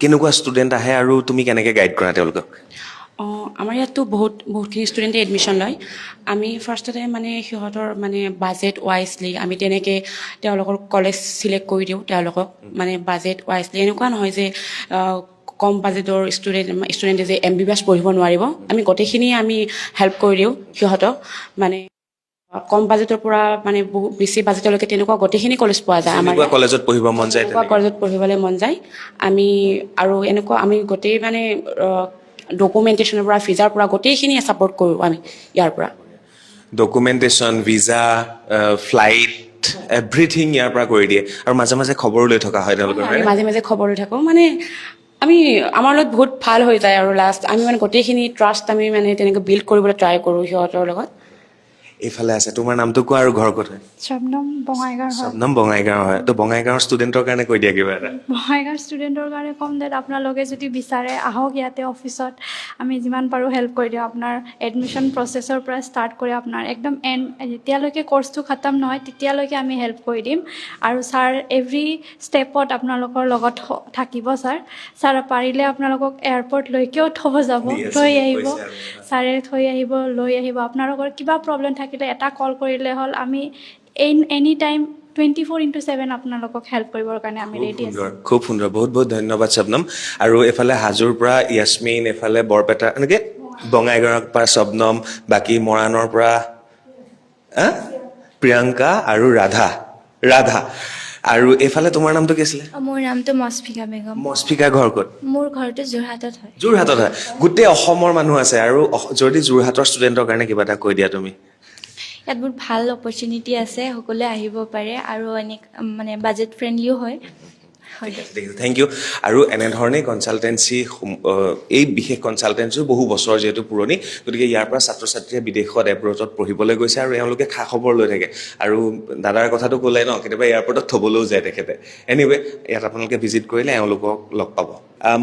কেনেকুৱা ষ্টুডেণ্ট আহে আৰু তুমি কেনেকৈ গাইড কৰা তেওঁলোকক আমাৰ ইয়াততো বহুতখিনি ষ্টুডেণ্টে এডমিশ্যন লয় আমি ফাৰ্ষ্টতে মানে সিহঁতৰ মানে বাজেট ৱাইজলি আমি তেনেকৈ তেওঁলোকৰ কলেজ চিলেক্ট কৰি দিওঁ তেওঁলোকক মানে বাজেট ৱাইজলি এনেকুৱা নহয় যে কম বাজেটৰ ষ্টুডেণ্টে যে MBBS পঢ়িব নোৱাৰিব আমি গোটেইখিনি আমি হেল্প কৰি দিওঁ সিহঁতক মানে কম বাজেটৰ পৰা মানে বহুত বেছি বাজেটলৈকে তেনেকুৱা গোটেইখিনি কলেজ পোৱা যায় আমাৰ এনেকুৱা কলেজত পঢ়িব মন যায় এনেকুৱা কলেজত পঢ়িবলৈ মন যায় আমি আৰু এনেকুৱা আমি গোটেই মানে ডকুমেণ্টেশ্যনৰ পৰা ফিজাৰ পৰা গোটেইখিনি ছাপৰ্ট কৰোঁ আমি ইয়াৰ পৰা ডকুমেণ্টেশ্যন ভিজা ফ্লাইট এভৰিথিং ইয়াৰ পৰা কৰি দিয়ে আৰু মাজে মাজে খবৰো লৈ থকা হয় তেওঁলোকৰ আমি মাজে মাজে খবৰ লৈ থাকোঁ মানে আমি আমাৰ লগত বহুত ভাল হৈ যায় আৰু লাষ্ট আমি মানে গোটেইখিনি ট্ৰাষ্ট আমি মানে তেনেকৈ বিল্ড কৰিবলৈ ট্ৰাই কৰোঁ সিহঁতৰ লগত এইফালে আছে তোমাৰ নামটো কোৱা আৰু ঘৰ ক'ত হয় শবনম বঙাইগাঁও হয় শবনম বঙাইগাঁও হয় তো বঙাইগাঁৱৰ ষ্টুডেণ্টৰ কাৰণে কৈ দিয়া কিবা এটা বঙাইগাঁও ষ্টুডেণ্টৰ কাৰণে ক'ম যে আপোনালোকে যদি বিচাৰে আহক ইয়াতে অফিচত আমি যিমান পাৰোঁ হেল্প কৰি দিওঁ আপোনাৰ এডমিশ্যন প্ৰচেছৰ পৰা ষ্টাৰ্ট কৰি আপোনাৰ একদম এণ্ড যেতিয়ালৈকে কৰ্চটো খতম নহয় তেতিয়ালৈকে আমি হেল্প কৰি দিম আৰু ছাৰ এভৰি ষ্টেপত আপোনালোকৰ লগত থাকিব ছাৰ পাৰিলে আপোনালোকক এয়াৰপৰ্টলৈকেও থ'ব যাব থৈ আহিব ছাৰে থৈ আহিব লৈ আহিব আপোনালোকৰ কিবা প্ৰব্লেম থাকিলে এটা কল কৰিলে হ'ল আমি এনি টাইম 24/7 আপোনালোকক হেল্প কৰিবৰ কাৰণে আমি ৰেডি আছোঁ খুব সুন্দৰ বহুত বহুত ধন্যবাদ শবনম আৰু এইফালে হাজোৰ পৰা ইয়াছমিন এইফালে বৰপেটা এনেকৈ বঙাইগাঁৱৰ পৰা শবনম বাকী মৰাণৰ পৰা প্ৰিয়ংকা আৰু ৰাধা আৰু এইফালে তোমাৰ নামটো কি আছিলে মোৰ নামটো মছফিকা বেগম মছফিকা ঘৰ ক'ত মোৰ ঘৰটো যোৰহাটত হয় যোৰহাটত হয় গোটেই অসমৰ মানুহ আছে আৰু যদি যোৰহাটৰ ষ্টুডেণ্টৰ কাৰণে কিবা এটা কৈ দিয়া তুমি ইয়াত বহুত ভাল অপৰচুনিটি আছে সকলোৱে আহিব পাৰে আৰু মানে বাজেট ফ্ৰেণ্ডলিও হয় থেংক ইউ আৰু এনেধৰণেই কনচালটেঞ্চি এই বিশেষ কনচালটেঞ্চিও বহু বছৰ যিহেতু পুৰণি গতিকে ইয়াৰ পৰা ছাত্ৰ ছাত্ৰীয়ে বিদেশত এব্ৰডত পঢ়িবলৈ গৈছে আৰু এওঁলোকে খা খবৰ লৈ থাকে আৰু দাদাৰ কথাটো ক'লে ন কেতিয়াবা এয়াৰপৰ্টত থ'বলৈও যায় তেখেতে এনিৱে ইয়াত আপোনালোকে ভিজিট কৰিলে এওঁলোকক লগ পাব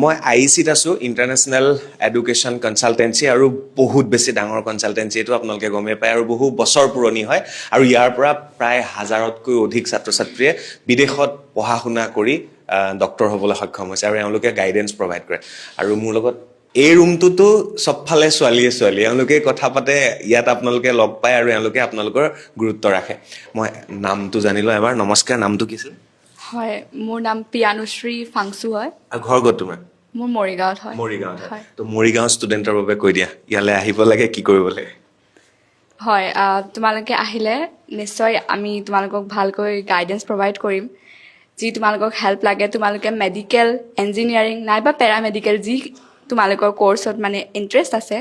মই IECত আছোঁ ইণ্টাৰনেশ্যনেল এডুকেশ্যন কনচালটেঞ্চি আৰু বহুত বেছি ডাঙৰ কনচালটেঞ্চি এইটো আপোনালোকে গমেই পায় আৰু বহু বছৰ পুৰণি হয় আৰু ইয়াৰ পৰা প্ৰায় 1000তকৈ অধিক ছাত্ৰ ছাত্ৰীয়ে বিদেশত পঢ়া শুনা কৰি ডক্টৰ হ'বলৈ সক্ষম হৈছে আৰু এওঁলোকে গাইডেঞ্চ প্ৰভাইড কৰে আৰু মোৰ লগত এই ৰুমটোতো চবফালে ছোৱালী এওঁলোকে কথা পাতে ইয়াত আপোনালোকে লগ পায় আৰু এওঁলোকে আপোনালোকৰ গুৰুত্ব ৰাখে মই নামটো জানিলোঁ এবাৰ নমস্কাৰ নামটো কি আছিল হয় মোৰ নাম পিয়ানুশ্ৰী ফাংচু হয় আৰু ঘৰ ক'ত তোমাৰ মোৰ মৰিগাঁৱত হয় মৰিগাঁৱত হয় তো মৰিগাঁও ষ্টুডেণ্টৰ বাবে কৈ দিয়া ইয়ালৈ আহিব লাগে কি কৰিব লাগে হয় তোমালোকে আহিলে নিশ্চয় আমি তোমালোকক ভালকৈ গাইডেঞ্চ প্ৰভাইড কৰিম যি তোমালোকক হেল্প লাগে তোমালোকে মেডিকেল ইঞ্জিনিয়াৰিং নাইবা পেৰামেডিকেল যি তোমালোকৰ কৰ্চত মানে ইণ্টাৰেষ্ট আছে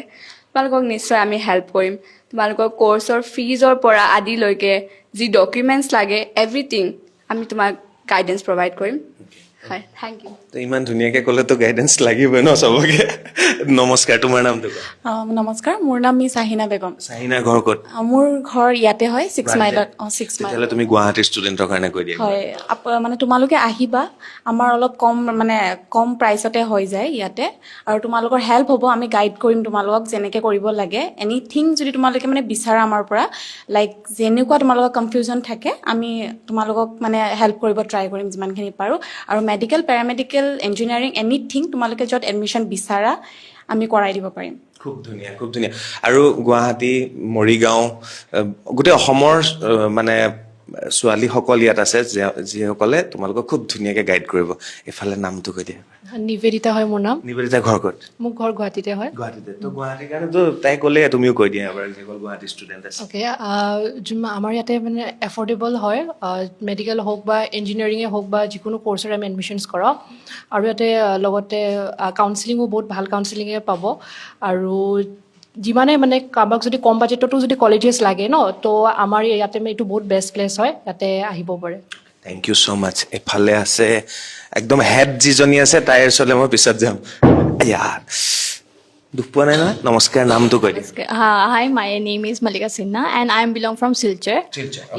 তোমালোকক নিশ্চয় আমি হেল্প কৰিম তোমালোকৰ কৰ্চৰ ফিজৰ পৰা আদিলৈকে যি ডকুমেণ্টছ লাগে এভৰিথিং আমি তোমাক গাইডেঞ্চ প্ৰভাইড কৰিম হয় থেংক ইউ তো ইমান ধুনীয়াকৈ ক'লেতো গাইডেঞ্চ লাগিবই ন চবকে নমস্কাৰ তোমাৰ নামটো কোৱা নমস্কাৰ মোৰ নাম মিছ আহিনা বেগম চাহিনা ঘৰ ক'ত মোৰ ঘৰ ইয়াতে হয় 6 মাইলত 6 মাইল তেতিয়াহ'লে তুমি গুৱাহাটীৰ ষ্টুডেণ্টৰ কাৰণে কৈ দিয়া হয় মানে তোমালোকে আহিবা আমাৰ অলপ কম প্ৰাইচতে হৈ যায় ইয়াতে আৰু তোমালোকৰ হেল্প হ'ব আমি গাইড কৰিম তোমালোকক যেনেকৈ কৰিব লাগে এনিথিং যদি তোমালোকে মানে বিচাৰা আমাৰ পৰা লাইক যেনেকুৱা তোমালোকৰ কনফিউজন থাকে আমি তোমালোকক মানে হেল্প কৰিব ট্ৰাই কৰিম যিমানখিনি পাৰোঁ আৰু মেডিকেল পেৰামেডিকেল ইঞ্জিনিয়াৰিং এনিথিং তোমালোকে য'ত এডমিশ্যন বিচাৰা আমি কৰাই দিব পাৰিম খুব ধুনীয়া আৰু গুৱাহাটী মৰিগাঁও গোটেই অসমৰ মানে ছোৱালীসকল ইয়াত আছে যিসকলে তোমালোকক খুব ধুনীয়াকৈ গাইড কৰিব এইফালে নামটো কৈ দিয়া নিবেদিতা হয় মোৰ নাম নিবেদিতা ঘৰ ক'ত মোৰ ঘৰ গুৱাহাটীতে হয় গুৱাহাটীতে তো গুৱাহাটীৰ কাৰণেতো তাই ক'লে তুমিও কৈ দিয়া এবাৰ যিসকল গুৱাহাটী ষ্টুডেণ্ট আছে অ'কে আমাৰ ইয়াতে মানে এফৰ্ডেবল হয় মেডিকেল হওক বা ইঞ্জিনিয়াৰিঙে হওক বা যিকোনো কৰ্চৰ আমি এডমিশ্যনছ কৰাওঁ আৰু ইয়াতে লগতে কাউন্সিলিঙো বহুত ভাল কাউন্সিলিঙে পাব আৰু যিমানে মানে কাৰোবাক যদি কম বাজেটতো যদি কলেজেছ লাগে ন তো আমাৰ ইয়াতে এইটো বহুত বেষ্ট প্লেচ হয় ইয়াতে আহিব পাৰে থেংক ইউ ছ' মাছ এফালে আছে একদম হেড যিজনী আছে তাইৰ ওচৰলৈ মই পিছত যাম ইয়াৰ দুখ পোৱা নাই নহয়? নমস্কাৰ, নামটো কৈ দিম। Hi, my name is Malika Sinha and I am belong from Silchar.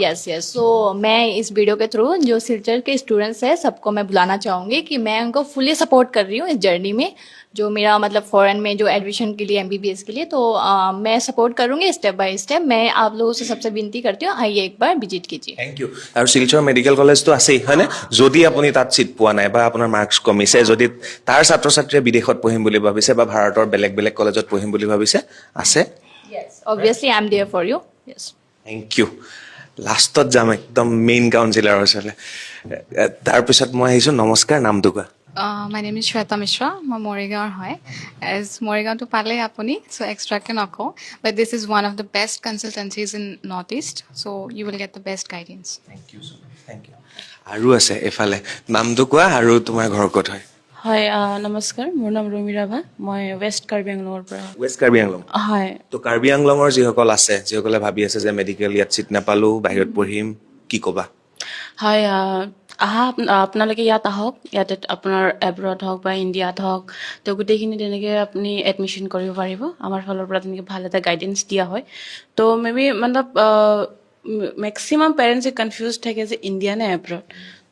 Yes. So मैं इस वीडियो के थ्रू जो सिल्चर के स्टूडेंट्स हैं सबको मैं बुलाना चाहूँगी कि मैं उनको फुली सपोर्ट कर रही हूँ इस जर्नी में, जो मेरा मतलब फॉरेन में जो एडमिशन के लिए MBBS के लिए, तो मैं सपोर्ट करूँगी स्टेप बाय स्टेप। मैं आप लोगों से सबसे विनती करती हूँ, आइए एक बार विजिट कीजिए। Thank you. আৰু শিলচৰ মেডিকেল কলেজটো আছেই হয়নে? যদি আপুনি তাত ছিট পোৱা নাই বা আপোনাৰ মাৰ্কছ কমিছে, যদি তাৰ ছাত্ৰ ছাত্ৰীয়ে বিদেশত পঢ়িম বুলি ভাবিছে বা ভাৰতৰ বেলেগ বেলেগ কলেজত পঢ়িম বুলি ভাবিছে, আছে। Yes, obviously I am there for you. Yes. Thank you. লাষ্টত যাম একদম মেইন কাউন্সিলাৰৰ ওচৰলৈ। তাৰপিছত মই আহিছোঁ। নমস্কাৰ, নামটো কোৱা। My name is Shweta Mishra, মই মৰিগাঁৱৰ হয়। এজ মৰিগাঁওটো পালে আপুনি, চ' এক্সট্ৰাকৈ নকওঁ, but this is one of the best consultancies in North East, so' you will get the best guidance. Thank you so' much, thank you. আৰু আছে এফালে, নামটো কোৱা আৰু তোমাৰ ঘৰ ক'ত হয়? হয়, নমস্কাৰ, মোৰ নাম ৰুমি ৰাভা, মই ৱেষ্ট কাৰ্বি আংলঙৰ পৰা। ৱেষ্ট কাৰ্বি আংলং। হয়, তো কাৰ্বি আংলঙৰ যিসকল আছে, যিসকলে ভাবি আছে যে মেডিকেল ইয়াত ছিট নাপালোঁ, বাহিৰত পঢ়িম, কি ক'বা? হয়, আপোনালোকে ইয়াত আহক, ইয়াতে আপোনাৰ এব্ৰড হওক বা ইণ্ডিয়াত হওক, তো গোটেইখিনি তেনেকৈ আপুনি এডমিশ্যন কৰিব পাৰিব। আমাৰ ফালৰ পৰা তেনেকৈ ভাল এটা গাইডেঞ্চ দিয়া হয়। তো মে বি মতলব মেক্সিমাম পেৰেণ্টছে কনফিউজ থাকে যে ইণ্ডিয়া নে এব্ৰড।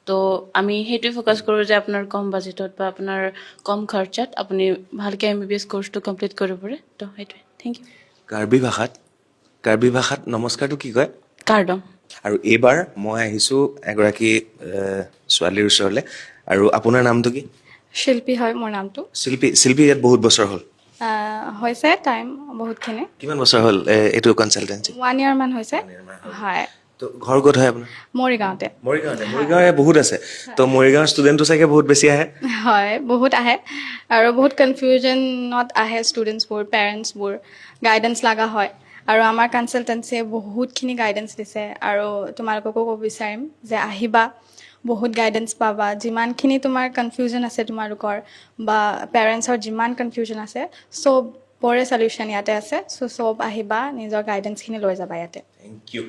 তো আমি সেইটোৱে ফ'কাছ কৰোঁ যে আপোনাৰ কম বাজেটত বা আপোনাৰ কম খৰচাত আপুনি ভালকৈ MBBS কৰ্চটো কমপ্লিট কৰিব পাৰে। তো সেইটোৱে, থেংক ইউ। কাৰ্বি ভাষাত নমস্কাৰটো কি কয়? কাৰ্ডম। আৰু এইবাৰ মই আহিছোঁ এগৰাকী ছোৱালীৰ ওচৰলৈ। আৰু আপোনাৰ নামটো কি? শিল্পী হয় মোৰ নামটো। শিল্পী ইয়াত বহুত বছৰ হ'ল? হৈছে টাইম বহুতখিনি, কিমান বছৰ হ'ল এইটো কনচালটেঞ্চি? 1 year মান হৈছে। হয়, তো ঘৰ ক'ত হয় আপোনাৰ? মৰিগাঁৱতে। মৰিগাঁৱে বহুত আছে। তো মৰিগাঁৱৰ ষ্টুডেণ্টটো চাগে বহুত বেছি আহে? হয়, বহুত আহে আৰু বহুত কনফিউজনত আহে ষ্টুডেণ্টছবোৰ, পেৰেণ্টছবোৰ, গাইডেঞ্চ লগা হয়। আৰু আমাৰ কনচালটেঞ্চিয়ে বহুতখিনি গাইডেঞ্চ দিছে আৰু তোমালোককো ক'ব বিচাৰিম যে আহিবা, বহুত গাইডেঞ্চ পাবা। যিমানখিনি তোমাৰ কনফিউজন আছে তোমালোকৰ বা পেৰেণ্টছৰ যিমান কনফিউজন আছে, চবৰে চলিউশ্যন ইয়াতে আছে। চ' চব আহিবা, নিজৰ গাইডেঞ্চখিনি লৈ যাবা ইয়াতে। Thank you.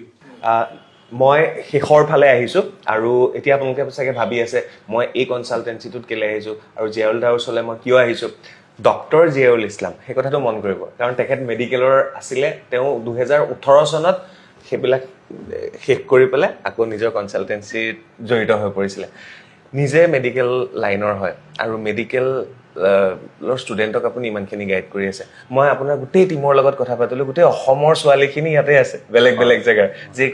মই শেষৰ ফালে আহিছোঁ আৰু এতিয়া আপোনালোকে চাগে ভাবি আছে মই এই কনচালটেঞ্চিটোত কেলৈ আহিছোঁ আৰু জিয়াউল দাৰ ওচৰলৈ মই কিয় আহিছোঁ। ডক্টৰ জিয়াউল ইছলাম, সেই কথাটো মন কৰিব, কাৰণ তেখেত মেডিকেলৰ আছিলে। তেওঁ 2018 চনত সেইবিলাক শেষ কৰি পেলাই আকৌ নিজৰ কনচালটেঞ্চিত জড়িত হৈ পৰিছিলে। নিজে মেডিকেল লাইনৰ হয় আৰু মেডিকেলৰ ষ্টুডেণ্টক আপুনি ইমানখিনি গাইড কৰি আছে। মই আপোনাৰ গোটেই টীমৰ লগত কথা পাতিলোঁ, গোটেই অসমৰ ছোৱালীখিনি ইয়াতে আছে, বেলেগ বেলেগ জেগাৰ, যি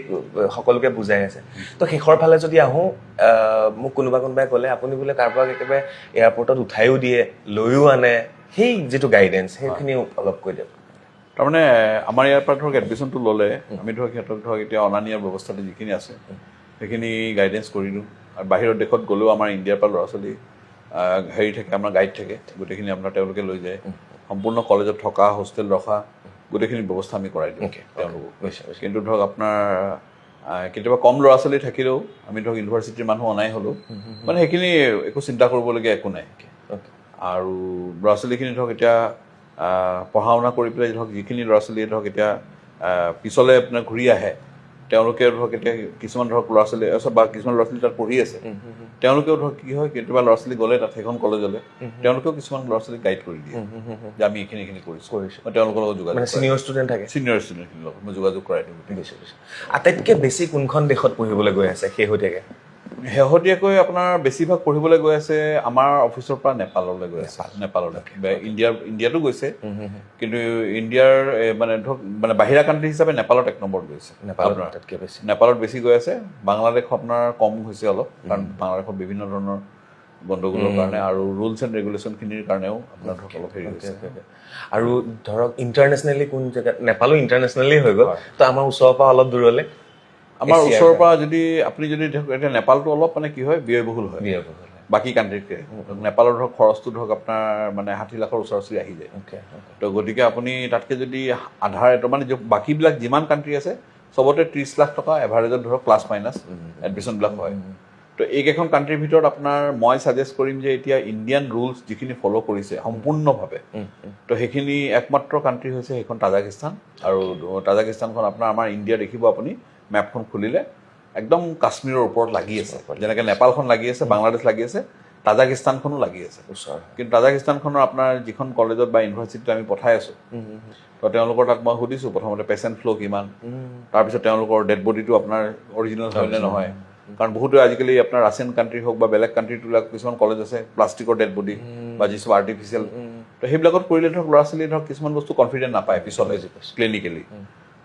সকলোকে বুজাই আছে। তো শেষৰ ফালে যদি আহোঁ, মোক কোনোবাই ক'লে আপুনি বোলে কাৰোবাক একেবাৰে এয়াৰপৰ্টত উঠাইও দিয়ে, লৈও আনে, সেই যিটো গাইডেঞ্চ সেইখিনিও অলপ কৈ দিয়ক। তাৰমানে আমাৰ ইয়াৰ পৰা ধৰক এডমিশ্যনটো ল'লে, আমি ধৰক সিহঁতক ধৰক এতিয়া অনা নিয়াৰ ব্যৱস্থাটো যিখিনি আছে সেইখিনি গাইডেঞ্চ কৰিলোঁ। আৰু বাহিৰৰ দেশত গ'লেও আমাৰ ইণ্ডিয়াৰ পৰা ল'ৰা ছোৱালী হেৰি থাকে, আমাৰ গাইড থাকে, গোটেইখিনি আপোনাৰ তেওঁলোকে লৈ যায়। সম্পূৰ্ণ কলেজত থকা, হোষ্টেল ৰখা, গোটেইখিনি ব্যৱস্থা আমি কৰাই দিওঁ তেওঁলোকক। কিন্তু ধৰক আপোনাৰ কেতিয়াবা কম ল'ৰা ছোৱালী থাকিলেও আমি ধৰক ইউনিভাৰ্চিটিৰ মানুহ অনাই হ'লেও মানে সেইখিনি একো চিন্তা কৰিবলগীয়া একো নাই। আৰু ল'ৰা ছোৱালীখিনি ধৰক এতিয়া পঢ়া শুনা কৰি পেলাই ধৰক যিখিনি ল'ৰা ছোৱালীয়ে ধৰক এতিয়া পিছলৈ আপোনাৰ ঘূৰি আহে, তেওঁলোকে ধৰক এতিয়া কিছুমান ধৰক ল'ৰা ছোৱালী বা কিছুমান ল'ৰা ছোৱালী তাত পঢ়ি আছে, তেওঁলোকেও ধৰক কি হয়, কেতিয়াবা ল'ৰা ছোৱালী গ'লে তাত সেইখন কলেজলৈ, তেওঁলোকেও কিছুমান ল'ৰা ছোৱালীক গাইড কৰি দিয়ে যে আমি এইখিনি কৰিছোঁ। মই তেওঁলোকৰ লগত যোগাযোগ, ছিনিয়ৰ ষ্টুডেণ্ট থাকে, ছিনিয়ৰ ষ্টুডেণ্টখিনিৰ লগত মই যোগাযোগ কৰাই দিওঁ। আটাইতকৈ বেছি কোনখন দেশত পঢ়িবলৈ গৈ আছে শেহতীয়াকৈ? শেহতীয়াকৈ আপোনাৰ বেছিভাগ পঢ়িবলৈ গৈ আছে আমাৰ অফিচৰ পৰা নেপাললৈ গৈ আছে। নেপাললৈ, ইণ্ডিয়াতো গৈছে, কিন্তু ইণ্ডিয়াৰ মানে ধৰক মানে বাহিৰা কাণ্ট্ৰি হিচাপে নেপালত 1 নম্বৰত গৈছে। নেপালত বেছি গৈ আছে। বাংলাদেশ আপোনাৰ কম হৈছে অলপ, কাৰণ বাংলাদেশত বিভিন্ন ধৰণৰ গণ্ডগোলৰ কাৰণে আৰু ৰুলছ এণ্ড ৰেগুলেশ্যনখিনিৰ কাৰণেও আপোনাৰ ধৰক অলপ হেৰি হৈছে। আৰু ধৰক ইণ্টাৰনেশ্যনেলি কোন জেগাত? নেপালো ইণ্টাৰনেশ্যনেলি হৈ গ'ল, তো আমাৰ ওচৰৰ পৰা অলপ দূৰলৈ। আমাৰ ওচৰৰ পৰা যদি আপুনি যদি এতিয়া নেপালটো অলপ মানে কি হয়, ব্যয়বহুল হয় বাকী কাণ্ট্ৰিতকৈ। নেপালৰ ধৰক খৰচটো ধৰক আপোনাৰ মানে 60 লাখৰ ওচৰা-ওচৰি আহি যায়। তো গতিকে আপুনি তাতকৈ যদি আধাৰ মানে বাকীবিলাক যিমান কাণ্ট্ৰি আছে চবতে 30 লাখ টকা এভাৰেজত ধৰক প্লাছ মাইনাছ এডমিশ্যনবিলাক হয়। তো এইকেইখন কাণ্ট্ৰিৰ ভিতৰত আপোনাৰ মই ছাজেষ্ট কৰিম যে এতিয়া ইণ্ডিয়ান ৰুলছ যিখিনি ফ'ল' কৰিছে সম্পূৰ্ণভাৱে, তো সেইখিনি একমাত্ৰ কাণ্ট্ৰি হৈছে সেইখন তাজাকিস্তান। আৰু তাজাকিস্তানখন আপোনাৰ আমাৰ ইণ্ডিয়া দেখিব আপুনি মেপখন খুলিলে একদম কাশ্মীৰৰ ওপৰত লাগি আছে, যেনেকৈ নেপালখন লাগি আছে, বাংলাদেশ লাগি আছে, তাজাকিস্তানখনো লাগি আছে কিন্তু তাজাকিস্তানখনৰ আপোনাৰ যিখন কলেজত বা ইউনিভাৰ্চিটিত আমি পঠাই আছোঁ তো তেওঁলোকৰ তাত মই সুধিছোঁ প্ৰথমতে পেচেণ্ট ফ্ল' কিমান তাৰপিছত তেওঁলোকৰ ডেড বডিটো আপোনাৰ অৰিজিনেল হয়নে নহয় কাৰণ বহুতো আজিকালি আপোনাৰ ৰাছিয়ান কাণ্ট্ৰি হওক বা বেলেগ কাণ্ট্ৰিবিলাক কিছুমান কলেজ আছে প্লাষ্টিকৰ ডেড বডি বা যিসব আৰ্টিফিচিয়েল তো সেইবিলাকত কৰিলে ধৰক ল'ৰা ছোৱালী ধৰক কিছুমান বস্তু কনফিডেণ্ট নাপায় পিছলৈ ক্লিনিকেলি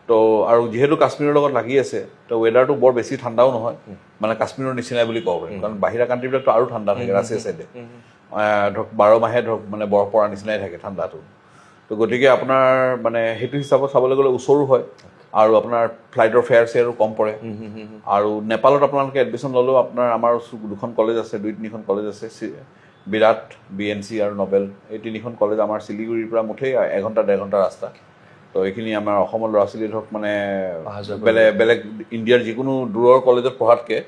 তো আৰু যিহেতু কাশ্মীৰৰ লগত লাগি আছে তো ৱেডাৰটো বৰ বেছি ঠাণ্ডাও নহয় মানে কাশ্মীৰৰ নিচিনাই বুলি ক'ব পাৰি কাৰণ বাহিৰা কাণ্ট্ৰিবিলাকতো আৰু ঠাণ্ডা থাকে ৰাছিয়া চাইডে ধৰক 12 মাহে ধৰক মানে বৰফ পৰা নিচিনাই থাকে ঠাণ্ডাটো তো গতিকে আপোনাৰ মানে সেইটো হিচাপত চাবলৈ গ'লে ওচৰো হয় আৰু আপোনাৰ ফ্লাইটৰ ফেয়াৰ চেয়াৰো কম পৰে আৰু নেপালত আপোনালোকে এডমিশ্যন ল'লেও আপোনাৰ আমাৰ দুখন কলেজ আছে 2-3খন কলেজ আছে বিৰাট BNC আৰু নবেল এই 3খন কলেজ আমাৰ শিলিগুৰিৰ পৰা মুঠেই 1 ঘণ্টা 1.5 ঘণ্টা ৰাস্তা তো এইখিনি আমাৰ অসমৰ ল'ৰা ছোৱালী ধৰক মানে বেলেগ ইণ্ডিয়াৰ যিকোনো দূৰৰ কলেজত পঢ়াতকৈ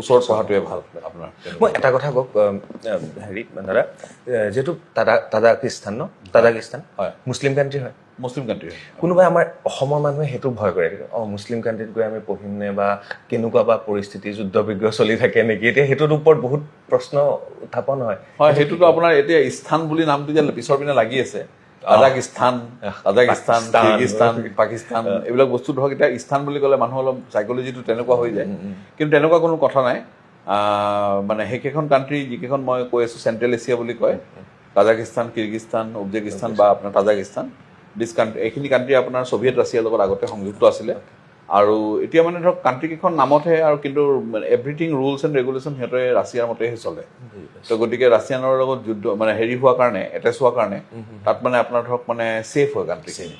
ওচৰত পঢ়াটোৱে ভাল আপোনাৰ মই এটা কথা কওক হেৰি দাদা যিহেতু তাজাকিস্তান ন তাজাকিস্তান হয় মুছলিম কাণ্ট্ৰি হয় মুছলিম কাণ্ট্ৰি কোনোবাই আমাৰ অসমৰ মানুহে সেইটো ভয় কৰে মুছলিম কাণ্ট্ৰিত গৈ আমি পঢ়িম নে বা কেনেকুৱা বা পৰিস্থিতি যুদ্ধ বিগ্ৰহ চলি থাকে নেকি এতিয়া সেইটোৰ ওপৰত বহুত প্ৰশ্ন উত্থাপন হয় সেইটোতো আপোনাৰ এতিয়া স্থান বুলি নামটো যে পিছৰ পিনে লাগি আছে তাজাকিস্তান কিৰ্গিস্তান পাকিস্তান এইবিলাক বস্তু ধৰক এতিয়া স্থান বুলি ক'লে মানুহ অলপ সাইকলজিটো তেনেকুৱা হৈ যায় কিন্তু তেনেকুৱা কোনো কথা নাই মানে সেইকেইখন কাণ্ট্ৰি যিকেইখন মই কৈ আছোঁ চেণ্ট্ৰেল এছিয়া বুলি কয় তাজাকিস্তান কিৰ্গিস্তান উজবেকিস্তান বা আপোনাৰ তাজাকিস্তান এইখিনি কাণ্ট্ৰি আপোনাৰ ছোভিয়েট ৰাছিয়াৰ লগত আগতে সংযুক্ত আছিলে আৰু এতিয়া মানে ধৰক কাণ্ট্ৰিকেইখন নামতহে আৰু কিন্তু এভৰিথিং ৰুলছ এণ্ড ৰেগুলেশ্যন সিহঁতে ৰাছিয়াৰ মতেহে চলে তো গতিকে ৰাছিয়ানৰ লগত যুদ্ধ মানে হেৰি হোৱাৰ কাৰণে এটেচ হোৱাৰ কাৰণে তাত মানে আপোনাৰ ধৰক মানে ছেফ হয় কাণ্ট্ৰিখিনি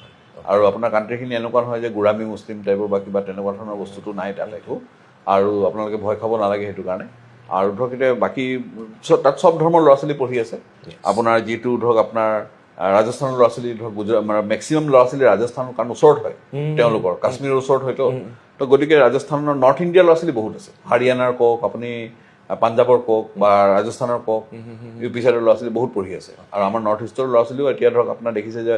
আৰু আপোনাৰ কাণ্ট্ৰিখিনি এনেকুৱা নহয় যে গোৰামী মুছলিম টাইপৰ বা কিবা তেনেকুৱা ধৰণৰ বস্তুটো নাই তাত একো আৰু আপোনালোকে ভয় খাব নালাগে সেইটো কাৰণে আৰু ধৰক এতিয়া বাকী তাত চব ধৰ্মৰ ল'ৰা ছোৱালী পঢ়ি আছে আপোনাৰ যিটো ধৰক আপোনাৰ ৰাজস্থানৰ ল'ৰা ছোৱালী ধৰক গুজৰাট মানে মেক্সিমাম ল'ৰা ছোৱালী ৰাজস্থানৰ কাৰণ ওচৰত হয় তেওঁলোকৰ কাশ্মীৰৰ ওচৰত হয়তো তো গতিকে ৰাজস্থানৰ নৰ্থ ইণ্ডিয়াৰ ল'ৰা ছোৱালী বহুত আছে হাৰিয়ানাৰ কওক আপুনি পাঞ্জাৱৰ কওক বা ৰাজস্থানৰ কওক UP চাইডৰ ল'ৰা ছোৱালী বহুত পঢ়ি আছে আৰু আমাৰ নৰ্থ ইষ্টৰ ল'ৰা ছোৱালীও এতিয়া ধৰক আপোনাৰ দেখিছে যে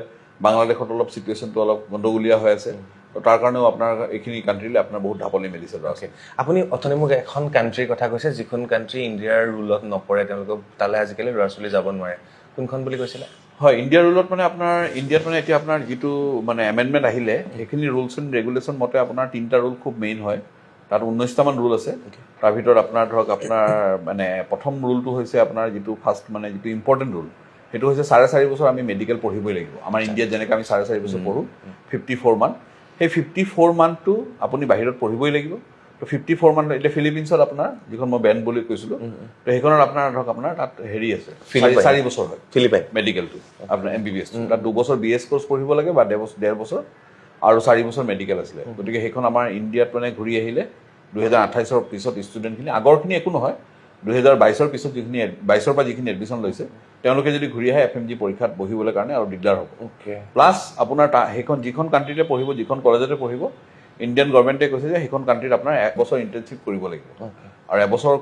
বাংলাদেশত অলপ চিটুৱেশ্যনটো অলপ গণ্ডগোলীয়া হৈ আছে তো তাৰ কাৰণেও আপোনাৰ এইখিনি কাণ্ট্ৰিলৈ আপোনাৰ বহুত ঢাপলি মেলিছে ল'ৰা ছোৱালী আপুনি অথনি মোক এখন কাণ্ট্ৰিৰ কথা কৈছে যিখন কাণ্ট্ৰি ইণ্ডিয়াৰ ৰুলত নপৰে তেওঁলোকক তালৈ আজিকালি ল'ৰা ছোৱালী যাব নোৱাৰে কোনখন বুলি কৈছিলে হয় ইণ্ডিয়াৰ ৰুলত মানে আপোনাৰ ইণ্ডিয়াত মানে এতিয়া আপোনাৰ যিটো মানে এমেণ্ডমেণ্ট আহিলে সেইখিনি ৰুলছ এণ্ড ৰেগুলেশ্যন মতে আপোনাৰ 3টা ৰুল খুব মেইন হয় তাত 19টামান ৰুল আছে তাৰ ভিতৰত আপোনাৰ ধৰক আপোনাৰ মানে প্ৰথম ৰুলটো হৈছে আপোনাৰ যিটো ফাৰ্ষ্ট মানে যিটো ইম্পৰ্টেণ্ট ৰুল সেইটো হৈছে 4.5 বছৰ আমি মেডিকেল পঢ়িবই লাগিব আমাৰ ইণ্ডিয়াত যেনেকৈ আমি 4.5 বছৰ পঢ়োঁ 54 মান্থ সেই 54 মান্থটো আপুনি বাহিৰত পঢ়িবই লাগিব তো 54 মান্থ এতিয়া ফিলিপিনছত আপোনাৰ যিখন মই বেন বুলি কৈছিলোঁ তো সেইখনত আপোনাৰ ধৰক আপোনাৰ তাত হেৰি আছে 4 বছৰ হয় ফিলিপাইন মেডিকেলটো আপোনাৰ MBBS তাত 2 বছৰ BS কোৰ্চ পঢ়িব লাগে বা 1.5 বছৰ আৰু 4 বছৰ মেডিকেল আছিলে গতিকে সেইখন আমাৰ ইণ্ডিয়াত মানে ঘূৰি আহিলে 2028ৰ পিছত ষ্টুডেণ্টখিনি আগৰখিনি একো নহয় 2022ৰ পিছত যিখিনি 22ৰ পৰা যিখিনি এডমিশ্যন লৈছে তেওঁলোকে যদি ঘূৰি আহে FMG পৰীক্ষাত বহিবলৈ কাৰণে আৰু দিগদাৰ হ'ব প্লাছ আপোনাৰ সেইখন যিখন কাণ্ট্ৰিতে পঢ়িব যিখন কলেজতে পঢ়িব ইণ্ডিয়ান গভৰ্ণমেণ্টে কৈছে যে সেইখন কাণ্ট্ৰিত আপোনাৰ 1 বছৰ ইণ্টাৰ্ণশ্বিপ কৰিব লাগিব আৰু 1 বছৰ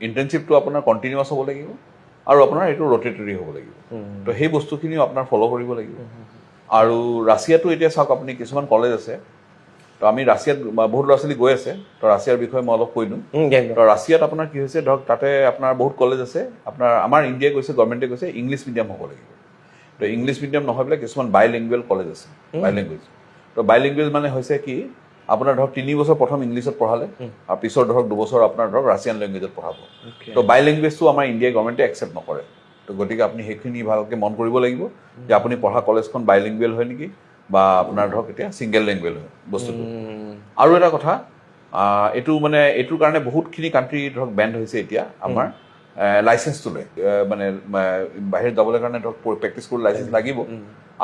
ইণ্টাৰ্ণশ্বিপটো আপোনাৰ কণ্টিনিউৱাছ হ'ব লাগিব আৰু আপোনাৰ এইটো ৰটেটৰী হ'ব লাগিব তো সেই বস্তুখিনিও আপোনাৰ ফ'ল' কৰিব লাগিব আৰু ৰাছিয়াটো এতিয়া চাওক আপুনি কিছুমান কলেজ আছে তো আমি ৰাছিয়াত বহুত ল'ৰা ছোৱালী গৈ আছে তো ৰাছিয়াৰ বিষয়ে মই অলপ কৈ দিওঁ তো ৰাছিয়াত আপোনাৰ কি হৈছে ধৰক তাতে আপোনাৰ বহুত কলেজ আছে আপোনাৰ আমাৰ ইণ্ডিয়াই কৈছে গভৰ্ণমেণ্টে কৈছে ইংলিছ মিডিয়াম হ'ব লাগিব তো ইংলিছ মিডিয়াম নহয় পেলাই কিছুমান বাইলেংগুৱেল কলেজ আছে বাইলেংগুৱেজ তো বাইলেংগুৱেজ মানে হৈছে কি আপোনাৰ ধৰক 3 বছৰ প্ৰথম ইংলিছত পঢ়ালে আৰু পিছৰ ধৰক 2 বছৰ আপোনাৰ ধৰক ৰাছিয়ান লেংগুৱেজত পঢ়াব তো বাইলেংগুৱেজটো আমাৰ ইণ্ডিয়াই গভৰ্ণমেণ্টে একচেপ্ট নকৰে তো গতিকে আপুনি সেইখিনি ভালকৈ মন কৰিব লাগিব যে আপুনি পঢ়া কলেজখন বাইলেংগুৱেল হয় নেকি বা আপোনাৰ ধৰক এতিয়া ছিংগল লেংগুৱেজ হয় বস্তুটো আৰু এটা কথা এইটো মানে এইটোৰ কাৰণে বহুতখিনি কাণ্ট্ৰি ধৰক বেণ্ড হৈছে এতিয়া আমাৰ লাইচেঞ্চটো লৈ মানে বাহিৰত যাবলৈ কাৰণে ধৰক প্ৰেক্টিছ কৰি লাইচেঞ্চ লাগিব